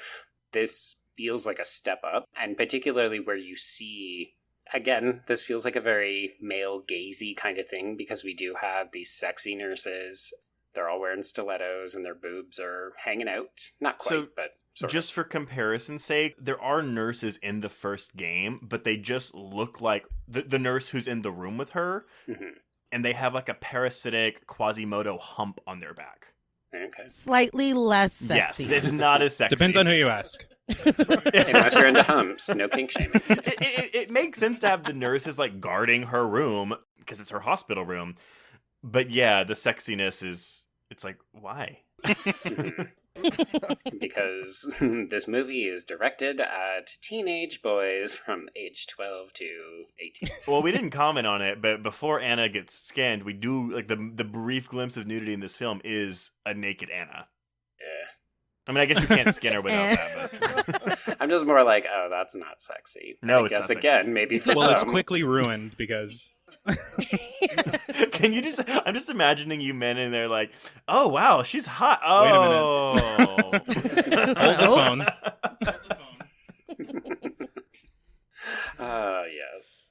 this feels like a step up, and particularly where you see... Again, this feels like a very male-gazy kind of thing, because we do have these sexy nurses. They're all wearing stilettos, and their boobs are hanging out. Not quite, but... Sort
just for comparison's sake, there are nurses in the first game, but they just look like the nurse who's in the room with her, and they have like a parasitic Quasimodo hump on their back.
Okay.
Slightly less sexy.
Yes, it's not as sexy.
Depends on who you ask.
Unless you're into humps, no kink shaming.
It makes sense to have the nurses like guarding her room because it's her hospital room, but yeah, the sexiness it's like, why?
Because this movie is directed at teenage boys from age 12 to 18.
Well, we didn't comment on it, but before Anna gets scanned, we do, like, the brief glimpse of nudity in this film is a naked Anna.
Yeah.
I mean, I guess you can't skin her without that, but...
I'm just more like, oh, that's not sexy.
No,
I
it's
guess
not
again,
sexy.
maybe for
Well,
some.
it's quickly ruined because...
Can you just... I'm just imagining you men in there like, oh, wow, she's hot. Oh.
Wait a minute. Hold the phone.
Yes.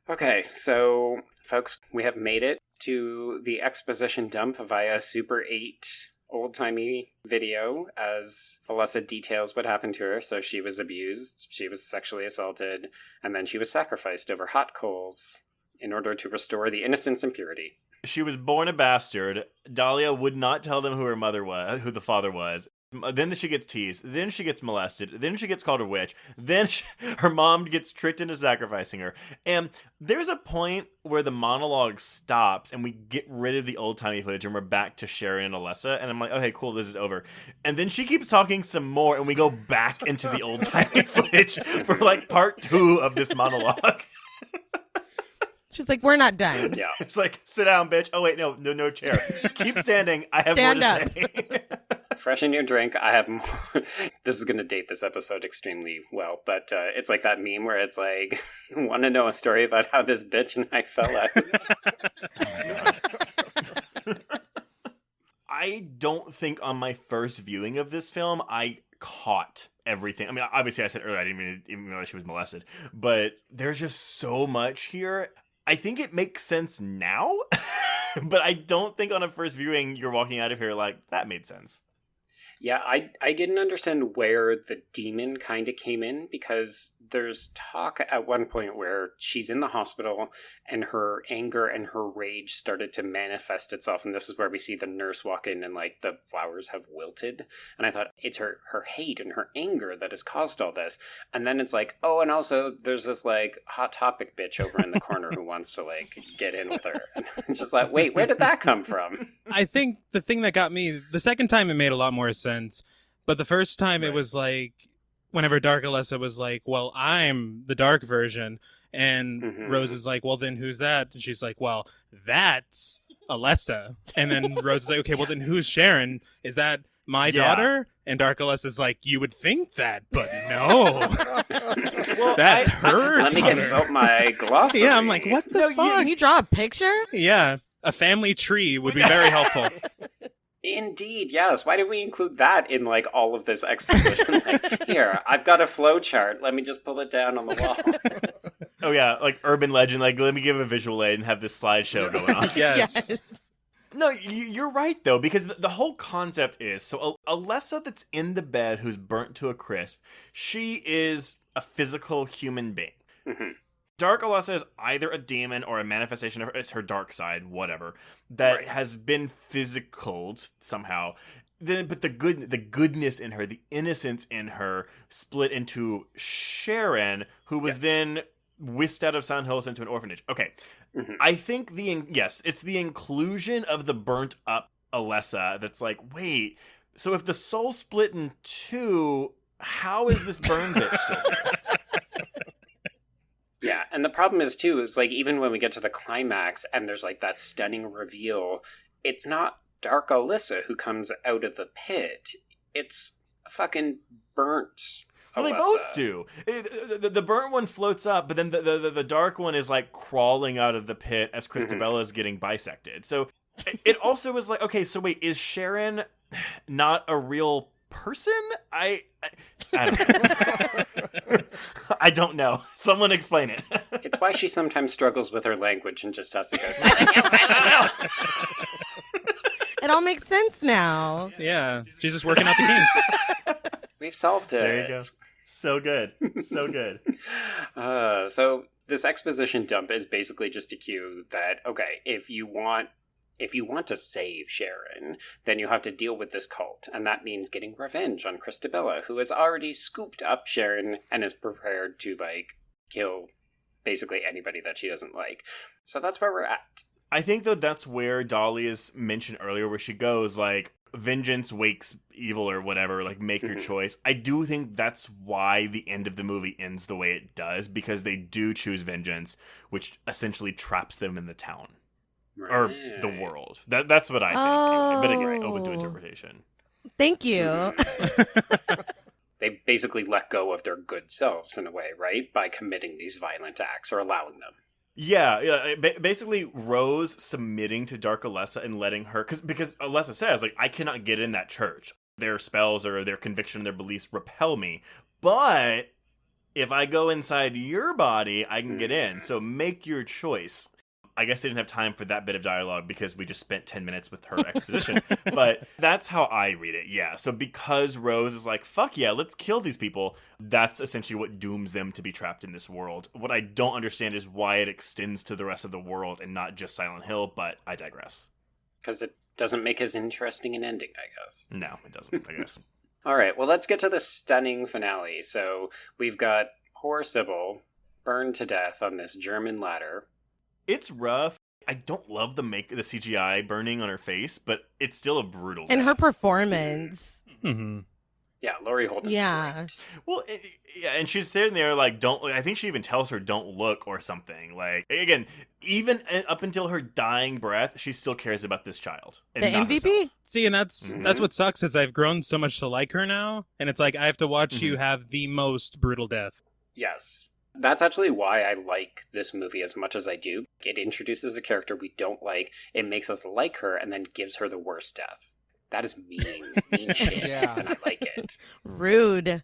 Okay, so, folks, we have made it to the exposition dump via Super 8 old-timey video as Alessa details what happened to her. So she was abused, she was sexually assaulted, and then she was sacrificed over hot coals in order to restore the innocence and purity.
She was born a bastard. Dahlia would not tell them who her mother was, who the father was. Then she gets teased. Then she gets molested. Then she gets called a witch. Then her mom gets tricked into sacrificing her. And there's a point where the monologue stops and we get rid of the old-timey footage and we're back to Sharon and Alessa. And I'm like, okay, cool, this is over. And then she keeps talking some more and we go back into the old-timey footage for like part 2 of this monologue.
She's like, we're not done.
Yeah.
It's like, sit down, bitch. Oh, wait, no chair. Keep standing. I have
Stand
more
up.
to say.
Fresh in your drink, I have more. This is going to date this episode extremely well, but it's like that meme where it's like, want to know a story about how this bitch and I fell out?
I don't think on my first viewing of this film, I caught everything. I mean, obviously I said earlier I didn't even know she was molested, but there's just so much here. I think it makes sense now, but I don't think on a first viewing you're walking out of here like, that made sense.
Yeah, I didn't understand where the demon kind of came in, because there's talk at one point where she's in the hospital and her anger and her rage started to manifest itself. And this is where we see the nurse walk in and like the flowers have wilted. And I thought it's her hate and her anger that has caused all this. And then it's like, oh, and also there's this like hot topic bitch over in the corner who wants to like get in with her. And it's just like, wait, where did that come from?
I think the thing that got me, the second time it made a lot more sense. But the first time it was like, whenever Dark Alessa was like, well, I'm the dark version. And Rose is like, well, then who's that? And she's like, well, that's Alessa. And then Rose is like, okay, well, then who's Sharon? Is that my daughter? And Dark Alessa's like, you would think that, but no.
Well,
that's her.
Let me consult my glossary.
Yeah, I'm like, what the fuck?
Can you draw a picture?
Yeah, a family tree would be very helpful.
Indeed, yes. Why did we include that in like all of this exposition? Like, here, I've got a flow chart. Let me just pull it down on the wall.
Oh yeah, like urban legend. Like, let me give a visual aid and have this slideshow going on.
Yes.
No, you're right though, because the whole concept is so Alessa that's in the bed who's burnt to a crisp. She is a physical human being. Mm-hmm. Dark Alessa is either a demon or a manifestation of it's her dark side, whatever, that has been physicaled somehow. But the goodness in her, the innocence in her, split into Sharon, who was then whisked out of Silent Hills into an orphanage. Okay, I think it's the inclusion of the burnt up Alessa that's like, wait, so if the soul split in two, how is this burn bitch still there?
Yeah, and the problem is, too, is, like, even when we get to the climax and there's, like, that stunning reveal, it's not Dark Alessa who comes out of the pit. It's fucking burnt Alessa.
Well, they both do. The burnt one floats up, but then the dark one is, like, crawling out of the pit as Christabella is getting bisected. So it also was like, okay, so wait, is Sharon not a real person? I don't know. I don't know. Someone explain it.
It's why she sometimes struggles with her language and just has to go silent hill, silent hill.
It all makes sense now.
Yeah, she's just working out the kinks.
We've solved it.
There you go. So good. So good.
So this exposition dump is basically just a cue that, okay, if you want to save Sharon, then you have to deal with this cult, and that means getting revenge on Christabella, who has already scooped up Sharon and is prepared to, like, kill basically anybody that she doesn't like. So that's where we're at.
I think, though, that's where Dahlia's mentioned earlier, where she goes, like, vengeance wakes evil or whatever, like, make your choice. I do think that's why the end of the movie ends the way it does, because they do choose vengeance, which essentially traps them in the town. Right. Or the world. That's what I think. Anyway. But again, open to interpretation.
Thank you.
They basically let go of their good selves in a way, right? By committing these violent acts or allowing them.
Yeah. Basically, Rose submitting to Dark Alessa and letting her... Because Alessa says, like, I cannot get in that church. Their spells or their conviction, their beliefs repel me. But if I go inside your body, I can get in. So make your choice. I guess they didn't have time for that bit of dialogue because we just spent 10 minutes with her exposition. But that's how I read it, yeah. So because Rose is like, fuck yeah, let's kill these people, that's essentially what dooms them to be trapped in this world. What I don't understand is why it extends to the rest of the world and not just Silent Hill, but I digress.
Because it doesn't make as interesting an ending, I guess.
No, it doesn't, I guess.
All right, well, let's get to the stunning finale. So we've got poor Sybil burned to death on this German ladder.
It's rough. I don't love the CGI burning on her face, but it's still a brutal
And
death.
her performance.
Mm-hmm.
Yeah, Laurie Holden's great.
Well, yeah, and she's sitting there like, don't. I think she even tells her, "Don't look" or something. Like, again, even up until her dying breath, she still cares about this child. And
The
not
MVP.
herself.
See, and that's what sucks is I've grown so much to like her now, and it's like I have to watch you have the most brutal death.
Yes. That's actually why I like this movie as much as I do. It introduces a character we don't like, it makes us like her, and then gives her the worst death. That is mean shit, and I like it.
Rude.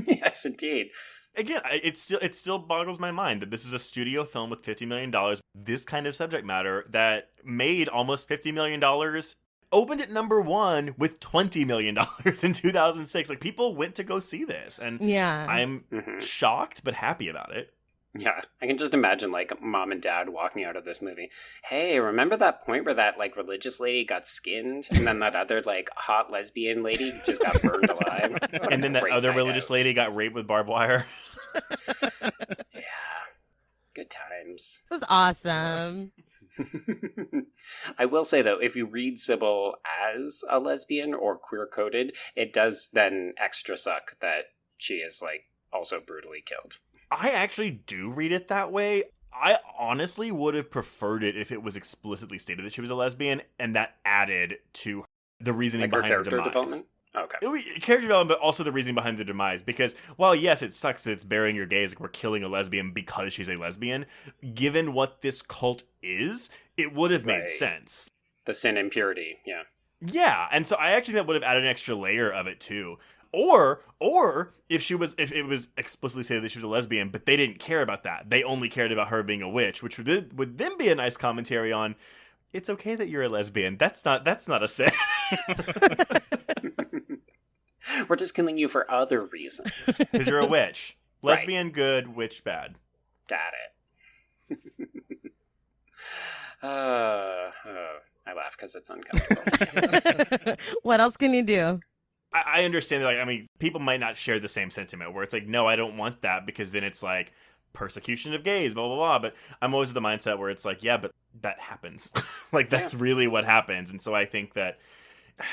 Yes, indeed.
Again, it still boggles my mind that this was a studio film with $50 million, this kind of subject matter that made almost $50 million, opened at number 1 with $20 million in 2006. Like, people went to go see this, and I'm shocked but happy about it.
Yeah, I can just imagine, like, mom and dad walking out of this movie. Hey, remember that point where that, like, religious lady got skinned? And then that other, like, hot lesbian lady just got burned alive?
And then that other religious lady got raped with barbed wire?
Yeah. Good times.
It was awesome.
I will say, though, if you read Sybil as a lesbian or queer-coded, it does then extra suck that she is, like, also brutally killed.
I actually do read it that way. I honestly would have preferred it if it was explicitly stated that she was a lesbian, and that added to the reasoning behind her demise.
Development? Okay.
Character development, but also the reasoning behind the demise. Because while, yes, it sucks that it's burying your gays, like we're killing a lesbian because she's a lesbian, given what this cult is, it would have made sense.
The sin and purity, yeah.
Yeah, and so I actually think that would have added an extra layer of it, too. Or if it was explicitly stated that she was a lesbian, but they didn't care about that. They only cared about her being a witch, which would then be a nice commentary on, it's okay that you're a lesbian. That's not a sin.
We're just killing you for other reasons.
Because you're a witch. Lesbian good, witch bad.
Got it. I laugh because it's uncomfortable.
What else can you do?
I understand that, like, I mean, people might not share the same sentiment where it's like, no, I don't want that, because then it's like persecution of gays, blah, blah, blah. But I'm always of the mindset where it's like, yeah, but that happens. Like, that's really what happens. And so I think that,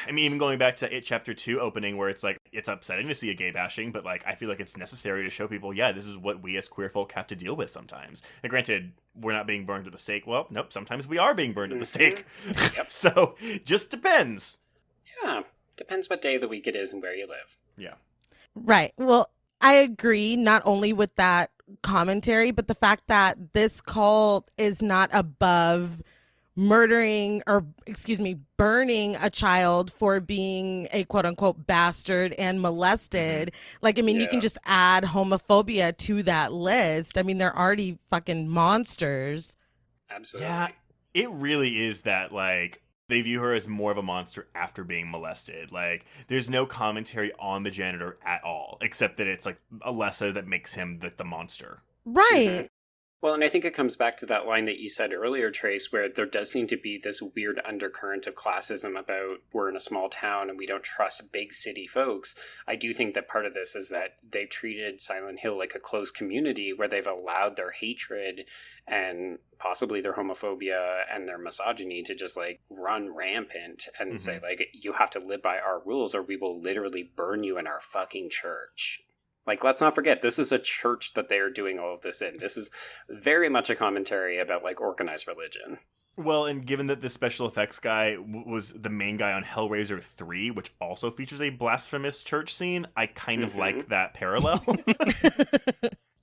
I mean, even going back to It Chapter 2 opening where it's like, it's upsetting to see a gay bashing, but like, I feel like it's necessary to show people, yeah, this is what we as queer folk have to deal with sometimes. And granted, we're not being burned at the stake. Well, nope, sometimes we are being burned at the stake. Yep. So, just depends.
Yeah. Depends what day of the week it is and where you live.
Yeah.
Right. Well, I agree not only with that commentary, but the fact that this cult is not above burning a child for being a quote unquote bastard and molested. Like, I mean, you can just add homophobia to that list. I mean, they're already fucking monsters.
Absolutely.
Yeah, it really is that, like, they view her as more of a monster after being molested. Like, there's no commentary on the janitor at all, except that it's like Alessa that makes him the monster.
Right.
Well, and I think it comes back to that line that you said earlier, Trace, where there does seem to be this weird undercurrent of classism about we're in a small town and we don't trust big city folks. I do think that part of this is that they've treated Silent Hill like a closed community where they've allowed their hatred and possibly their homophobia and their misogyny to just like run rampant and say like, you have to live by our rules or we will literally burn you in our fucking church. Like, let's not forget, this is a church that they are doing all of this in. This is very much a commentary about, like, organized religion.
Well, and given that the special effects guy was the main guy on Hellraiser 3, which also features a blasphemous church scene, I kind of like that parallel.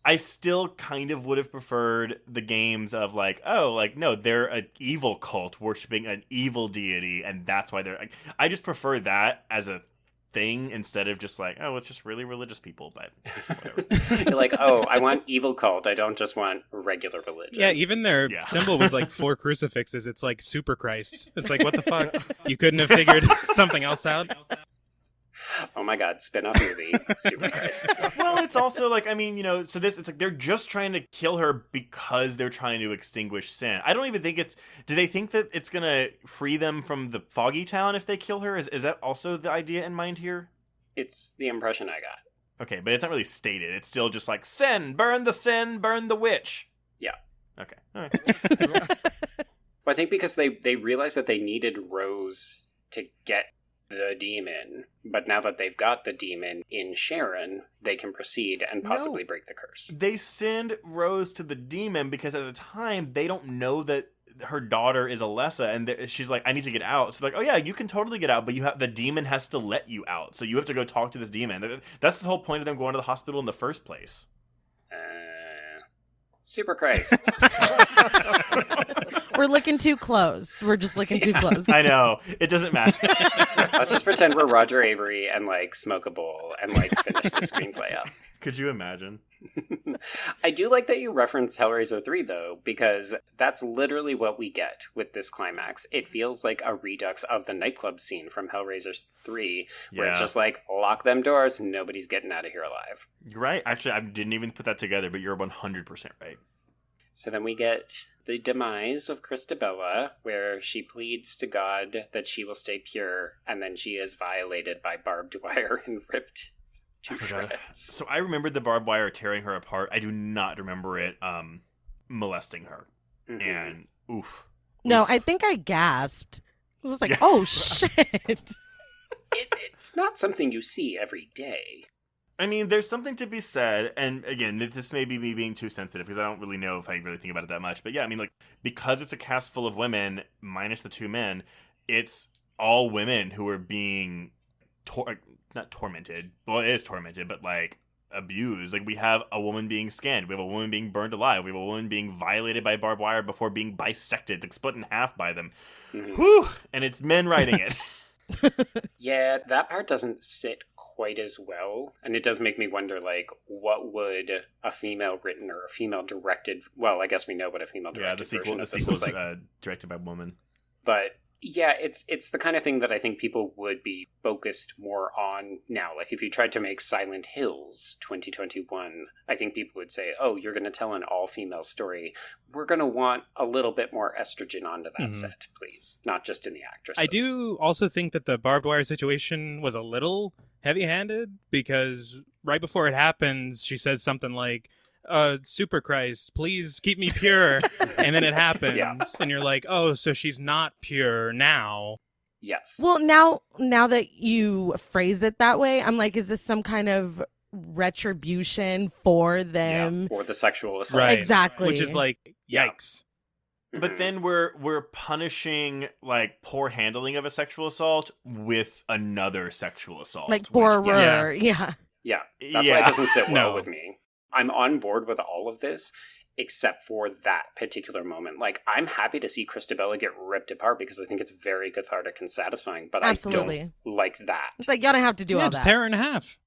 I still kind of would have preferred the games of, like, oh, like, no, they're an evil cult worshiping an evil deity, and that's why they're... Like, I just prefer that as a thing instead of just like, oh, it's just really religious people, but whatever.
You're like, oh, I want evil cult, I don't just want regular religion.
Yeah, even their symbol was like 4 crucifixes. It's like Super Christ. It's like, what the fuck? You couldn't have figured something else out?
Oh my god, spin-off movie, Super Christ.
Well, it's also like, I mean, you know, so this, it's like they're just trying to kill her because they're trying to extinguish sin. I don't even think it's, do they think that it's gonna free them from the foggy town if they kill her? Is that also the idea in mind here?
It's the impression I got.
Okay, but it's not really stated. It's still just like, sin, burn the witch.
Yeah.
Okay, all right.
Well, I think because they realized that they needed Rose to get the demon. But now that they've got the demon in Sharon, they can proceed and possibly break the curse.
They send Rose to the demon because at the time they don't know that her daughter is Alessa, and she's like, I need to get out. So like, oh yeah, you can totally get out, but the demon has to let you out. So you have to go talk to this demon. That's the whole point of them going to the hospital in the first place.
Super Christ.
We're looking too close. We're just looking too close.
I know. It doesn't matter.
Let's just pretend we're Roger Avary and like smoke a bowl and like finish the screenplay up.
Could you imagine?
I do like that you reference Hellraiser 3 though, because that's literally what we get with this climax. It feels like a redux of the nightclub scene from Hellraiser 3, where it's just like, lock them doors, nobody's getting out of here alive.
You're right. Actually, I didn't even put that together, but you're 100% right.
So then we get the demise of Christabella, where she pleads to God that she will stay pure, and then she is violated by barbed wire and ripped to shreds.
So I remember the barbed wire tearing her apart. I do not remember it molesting her.
Mm-hmm.
And oof.
No, I think I gasped. I was like, oh shit.
It's not something you see every day.
I mean, there's something to be said, and again, this may be me being too sensitive, because I don't really know if I really think about it that much, but yeah, I mean, like, because it's a cast full of women, minus the two men, it's all women who are being, not tormented, well, it is tormented, but, like, abused. Like, we have a woman being skinned, we have a woman being burned alive, we have a woman being violated by barbed wire before being bisected, like, split in half by them. Mm-hmm. Whew! And it's men writing it.
Yeah, that part doesn't sit quite as well, and it does make me wonder, like, what would a female written or a female directed, well, I guess we know what a female directed version of this is like,
directed by a woman,
but yeah, it's the kind of thing that I think people would be focused more on now. Like, if you tried to make Silent Hills 2021, I think people would say, oh, you're going to tell an all-female story. We're going to want a little bit more estrogen onto that set, please. Not just in the actresses.
I do also think that the barbed wire situation was a little heavy-handed, because right before it happens, she says something like, Super Christ, please keep me pure. And then it happens, and you're like, oh, so she's not pure now.
Yes.
Well, now that you phrase it that way, I'm like, is this some kind of retribution for them?
Yeah, or the sexual assault.
Right.
Exactly.
Which is like, yikes.
But then we're punishing, like, poor handling of a sexual assault with another sexual assault.
Like, horror, yeah.
Yeah, that's why it doesn't sit well with me. I'm on board with all of this, except for that particular moment. Like, I'm happy to see Christabella get ripped apart, because I think it's very cathartic and satisfying, but
Absolutely.
I don't like that.
It's like, you don't have to do all
just
that.
tear her in half.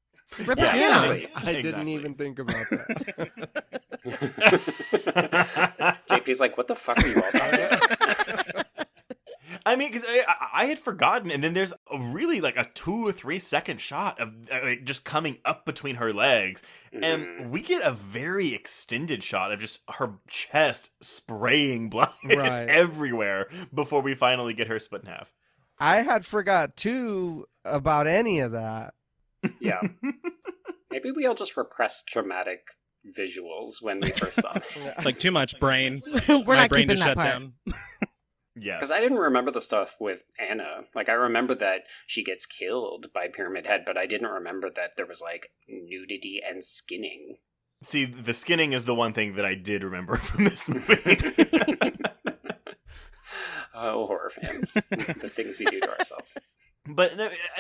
Rip her skin off.
I didn't even think about that.
JP's like, what the fuck are you all talking about?
I mean, because I had forgotten, and then there's a really, like, a 2 or 3 second shot of just coming up between her legs, and we get a very extended shot of just her chest spraying blood everywhere before we finally get her split in half.
I had forgot, too, about any of that.
Yeah. Maybe we all just repressed traumatic visuals when we first saw it.
Like, too much brain.
We're
My
not
brain
keeping
just
that
shut
part.
down.
Yes.
Because I didn't remember the stuff with Anna. Like, I remember that she gets killed by Pyramid Head, but I didn't remember that there was, like, nudity and skinning.
See, the skinning is the one thing that I did remember from this movie.
Oh, horror fans. The things we do to ourselves.
But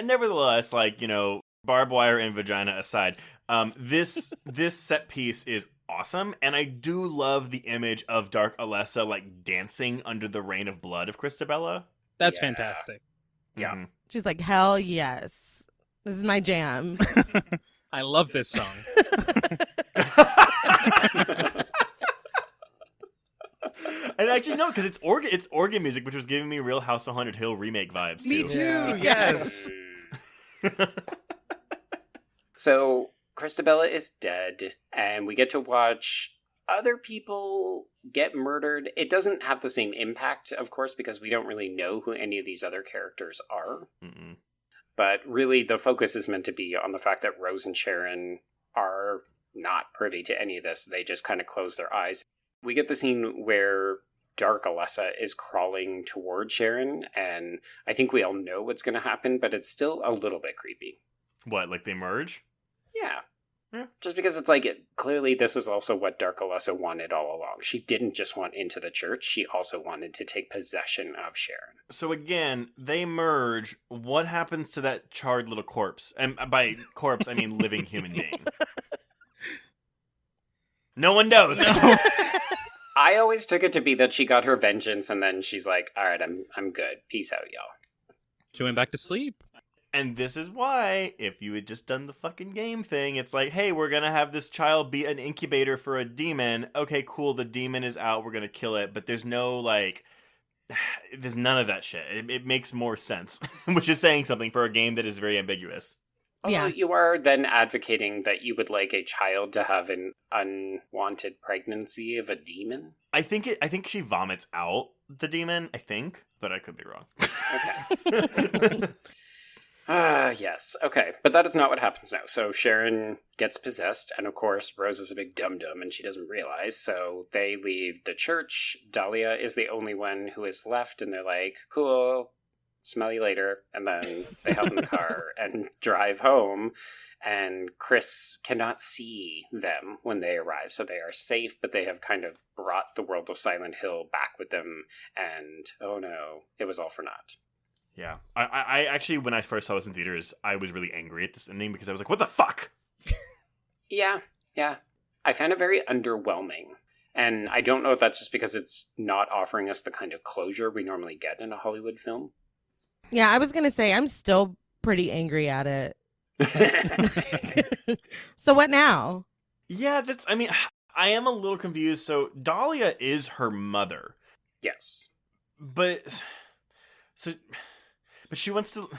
nevertheless, like, you know, barbed wire and vagina aside, this set piece is awesome, and I do love the image of Dark Alessa, like, dancing under the rain of blood of Christabella.
That's fantastic.
Yeah.
Mm-hmm.
She's like, hell yes. This is my jam.
I love this song.
And actually, no, because it's organ music, which was giving me Real House on Haunted Hill remake vibes, too.
Me too,
Yeah.
yes.
So, Christabella is dead, and we get to watch other people get murdered. It doesn't have the same impact, of course, because we don't really know who any of these other characters are.
Mm-mm.
But really, the focus is meant to be on the fact that Rose and Sharon are not privy to any of this. They just kind of close their eyes. We get the scene where Dark Alessa is crawling towards Sharon, and I think we all know what's going to happen, but it's still a little bit creepy.
What, like they merge?
Yeah.
Yeah.
Just because it's like, clearly this is also what Dark Alessa wanted all along. She didn't just want into the church, she also wanted to take possession of Sharon.
So again, they merge. What happens to that charred little corpse? And by corpse, I mean living human being. No one knows. No.
I always took it to be that she got her vengeance, and then she's like, all right, I'm good. Peace out, y'all.
She went back to sleep.
And this is why, if you had just done the fucking game thing, it's like, hey, we're going to have this child be an incubator for a demon. Okay, cool, the demon is out, we're going to kill it. But there's no, like, there's none of that shit. It makes more sense, which is saying something for a game that is very ambiguous.
Although you are then advocating that you would like a child to have an unwanted pregnancy of a demon?
I think she vomits out the demon, I think, but I could be wrong.
Okay. Yes. Okay. But that is not what happens now. So Sharon gets possessed, and of course, Rose is a big dum-dum, and she doesn't realize, so they leave the church. Dahlia is the only one who is left, and they're like, cool, smell you later. And then they hop in the car and drive home, and Chris cannot see them when they arrive, so they are safe, but they have kind of brought the world of Silent Hill back with them, and oh no, it was all for naught.
Yeah. I actually, when I first saw this in theaters, I was really angry at this ending because I was like, what the fuck?
Yeah. I found it very underwhelming. And I don't know if that's just because it's not offering us the kind of closure we normally get in a Hollywood film.
Yeah, I was going to say, I'm still pretty angry at it. So what now?
Yeah, I am a little confused. So Dahlia is her mother.
Yes.
But she wants to.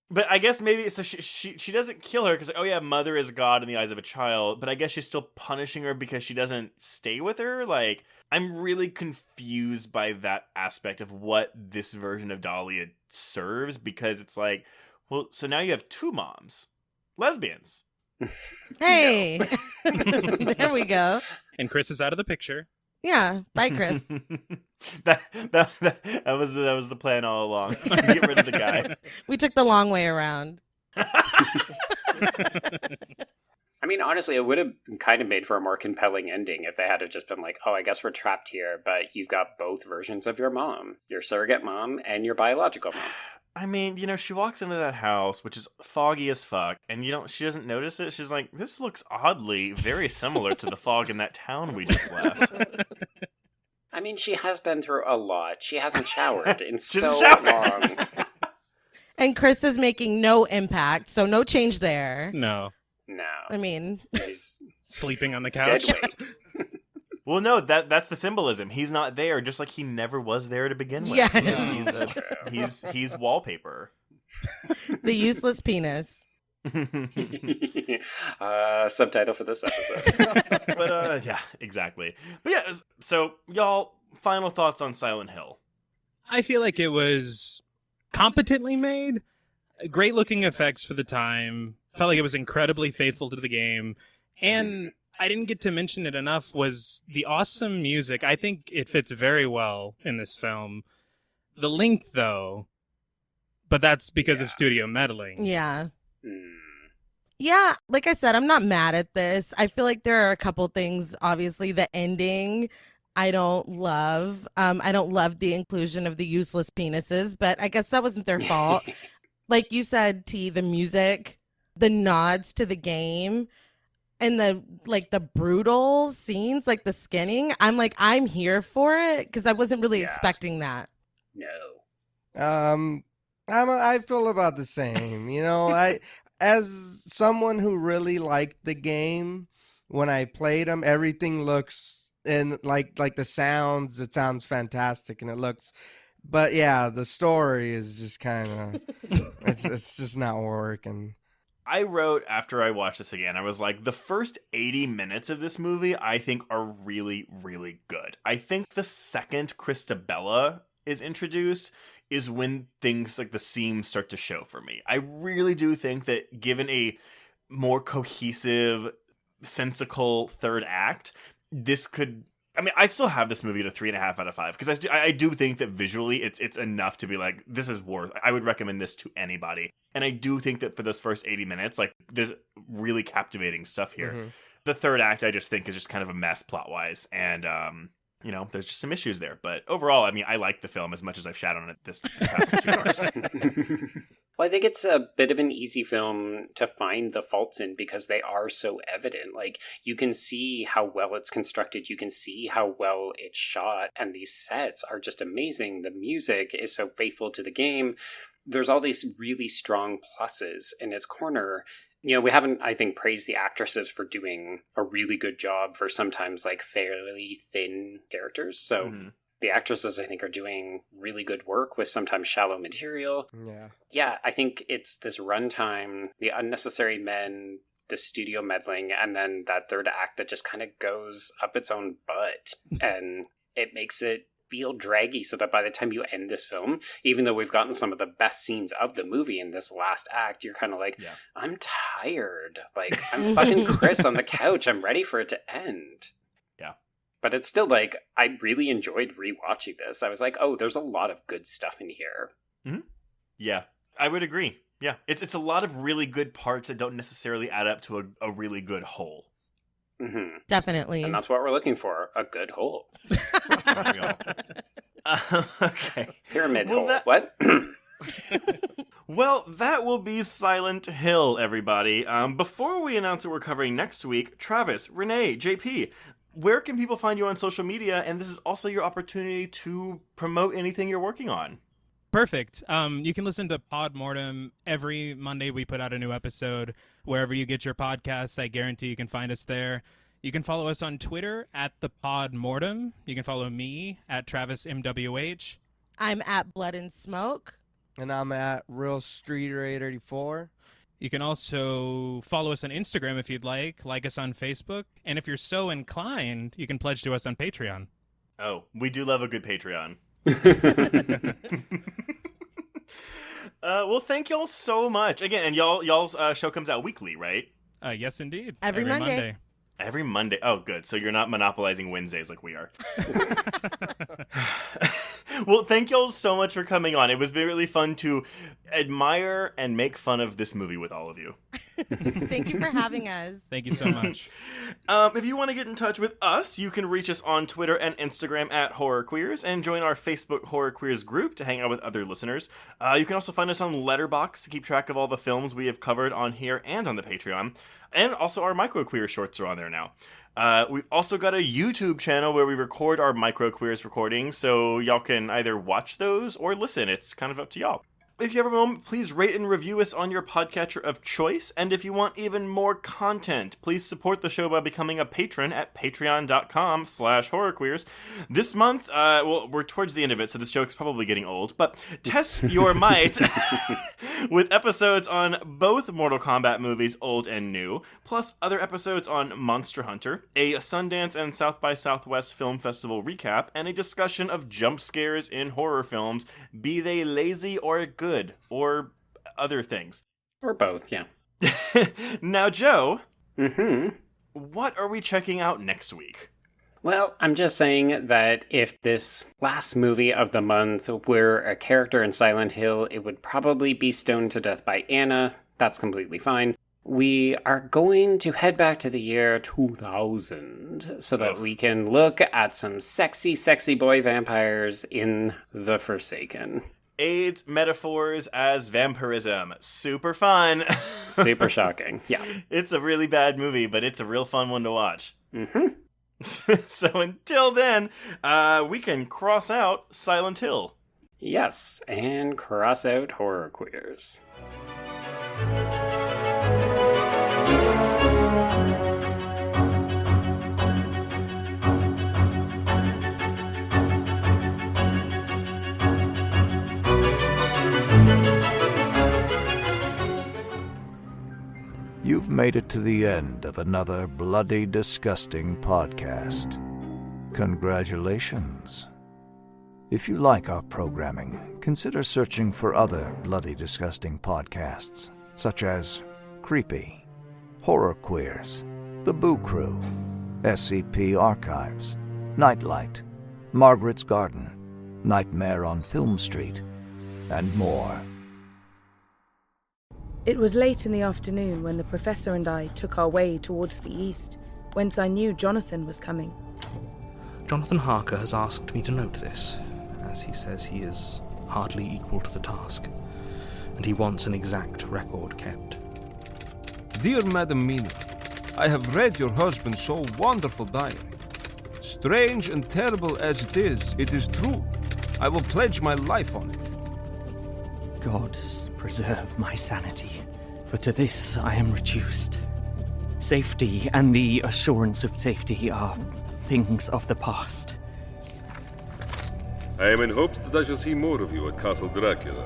But I guess maybe so. She doesn't kill her because, oh yeah, mother is God in the eyes of a child. But I guess she's still punishing her because she doesn't stay with her. Like, I'm really confused by that aspect of what this version of Dahlia serves, because it's like, well, so now you have two moms, lesbians.
Hey, there we go.
And Chris is out of the picture.
Yeah, bye, Chris.
that was the plan all along. Get rid of the guy.
We took the long way around.
I mean, honestly, it would have kind of made for a more compelling ending if they had just been like, oh, I guess we're trapped here, but you've got both versions of your mom, your surrogate mom and your biological mom.
I mean, she walks into that house, which is foggy as fuck, and she doesn't notice it. She's like, this looks oddly very similar to the fog in that town we just left.
I mean, she has been through a lot. She hasn't showered in so long.
And Chris is making no impact, so no change there.
No.
I mean,
he's
sleeping on the couch.
Dead weight.
Well, no, that's the symbolism. He's not there, just like he never was there to begin with.
Yes.
He's wallpaper.
The useless penis.
Subtitle for this episode.
But yeah, exactly. But yeah, so y'all, final thoughts on Silent Hill.
I feel like it was competently made. Great looking effects for the time. Felt like it was incredibly faithful to the game. And I didn't get to mention it enough, was the awesome music. I think it fits very well in this film. The length, though, but that's because of studio meddling.
Yeah. Yeah, like I said, I'm not mad at this. I feel like there are a couple things. Obviously, the ending I don't love. I don't love the inclusion of the useless penises, but I guess that wasn't their fault. Like you said, T, the music, the nods to the game, and the brutal scenes, like the skinning. I'm here for it because I wasn't really expecting that.
No.
I feel about the same. I as someone who really liked the game, when I played them, everything looks and like the sounds. It sounds fantastic, and it looks. But yeah, the story is just kind of it's just not working.
I wrote after I watched this again, I was like, the first 80 minutes of this movie, I think, are really, really good. I think the second Christabella is introduced is when things like the seams start to show for me. I really do think that given a more cohesive, sensical third act, this could I mean, I still have this movie at a 3.5 out of 5 because I do think that visually it's enough to be like, this is worth. I would recommend this to anybody, and I do think that for those first 80 minutes, like, there's really captivating stuff here.
Mm-hmm.
The third act, I just think, is just kind of a mess plot wise, and there's just some issues there. But overall, I mean, I like the film as much as I've shat on it this past 2 hours.
Well, I think it's a bit of an easy film to find the faults in because they are so evident. Like, you can see how well it's constructed. You can see how well it's shot. And these sets are just amazing. The music is so faithful to the game. There's all these really strong pluses in its corner. We haven't, I think, praised the actresses for doing a really good job for sometimes, like, fairly thin characters. So the actresses, I think, are doing really good work with sometimes shallow material. Yeah, I think it's this runtime, the unnecessary men, the studio meddling, and then that third act that just kind of goes up its own butt. And it makes it feel draggy so that by the time you end this film, even though we've gotten some of the best scenes of the movie in this last act, you're kind of like, I'm tired. Like, I'm fucking Chris on the couch. I'm ready for it to end. But it's still like, I really enjoyed rewatching this. I was like, oh, there's a lot of good stuff in here.
Mm-hmm. Yeah, I would agree. Yeah, it's a lot of really good parts that don't necessarily add up to a really good whole.
Mm-hmm.
Definitely.
And that's what we're looking for, a good whole.
There we go. Okay.
Pyramid hole. What?
Well, that will be Silent Hill, everybody. Before we announce what we're covering next week, Travis, Renee, JP, where can people find you on social media? And this is also your opportunity to promote anything you're working on.
Perfect. You can listen to Pod Mortem every Monday. We put out a new episode wherever you get your podcasts. I guarantee you can find us there. You can follow us on Twitter at the Pod Mortem. You can follow me at Travis MWH.
I'm at Blood and Smoke.
And I'm at Real Streeter 884.
You can also follow us on Instagram if you'd like us on Facebook, and if you're so inclined, you can pledge to us on Patreon.
Oh, we do love a good Patreon. Well, thank y'all so much. Again, and y'all's show comes out weekly, right?
Yes, indeed.
Every Monday.
Every Monday. Oh, good. So you're not monopolizing Wednesdays like we are. Well, thank y'all so much for coming on. It was really fun to admire and make fun of this movie with all of you.
Thank you for having us.
Thank you so much.
If you want to get in touch with us, you can reach us on Twitter and Instagram at Horror Queers and join our Facebook Horror Queers group to hang out with other listeners. You can also find us on Letterboxd to keep track of all the films we have covered on here and on the Patreon. And also our Micro Queer shorts are on there now. We've also got a YouTube channel where we record our Micro Queers recordings, so y'all can either watch those or listen. It's kind of up to y'all. If you have a moment, please rate and review us on your podcatcher of choice. And if you want even more content, please support the show by becoming a patron at patreon.com/horrorqueers. This month, well, we're towards the end of it, so this joke's probably getting old, but test your might with episodes on both Mortal Kombat movies, old and new, plus other episodes on Monster Hunter, a Sundance and South by Southwest Film Festival recap, and a discussion of jump scares in horror films, be they lazy or good, or other things.
Or both, yeah.
Now, Joe, what are we checking out next week?
Well, I'm just saying that if this last movie of the month were a character in Silent Hill, it would probably be Stoned to Death by Anna. That's completely fine. We are going to head back to the year 2000 so that we can look at some sexy, sexy boy vampires in The Forsaken.
AIDS metaphors as vampirism. Super fun.
Super shocking. Yeah.
It's a really bad movie, but it's a real fun one to watch. So until then, we can cross out Silent Hill.
Yes, and cross out Horror Queers.
You've made it to the end of another bloody, disgusting podcast. Congratulations. If you like our programming, consider searching for other bloody, disgusting podcasts, such as Creepy, Horror Queers, The Boo Crew, SCP Archives, Nightlight, Margaret's Garden, Nightmare on Film Street, and more.
It was late in the afternoon when the professor and I took our way towards the east, whence I knew Jonathan was coming.
Jonathan Harker has asked me to note this, as he says he is hardly equal to the task, and he wants an exact record kept.
Dear Madam Mina, I have read your husband's so wonderful diary. Strange and terrible as it is true. I will pledge my life on it.
God preserve my sanity, for to this I am reduced. Safety and the assurance of safety are things of the past.
I am in hopes that I shall see more of you at Castle Dracula.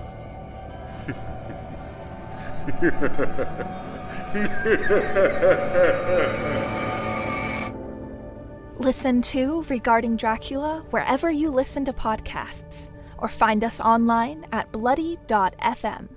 Listen to Regarding Dracula wherever you listen to podcasts, or find us online at bloody.fm.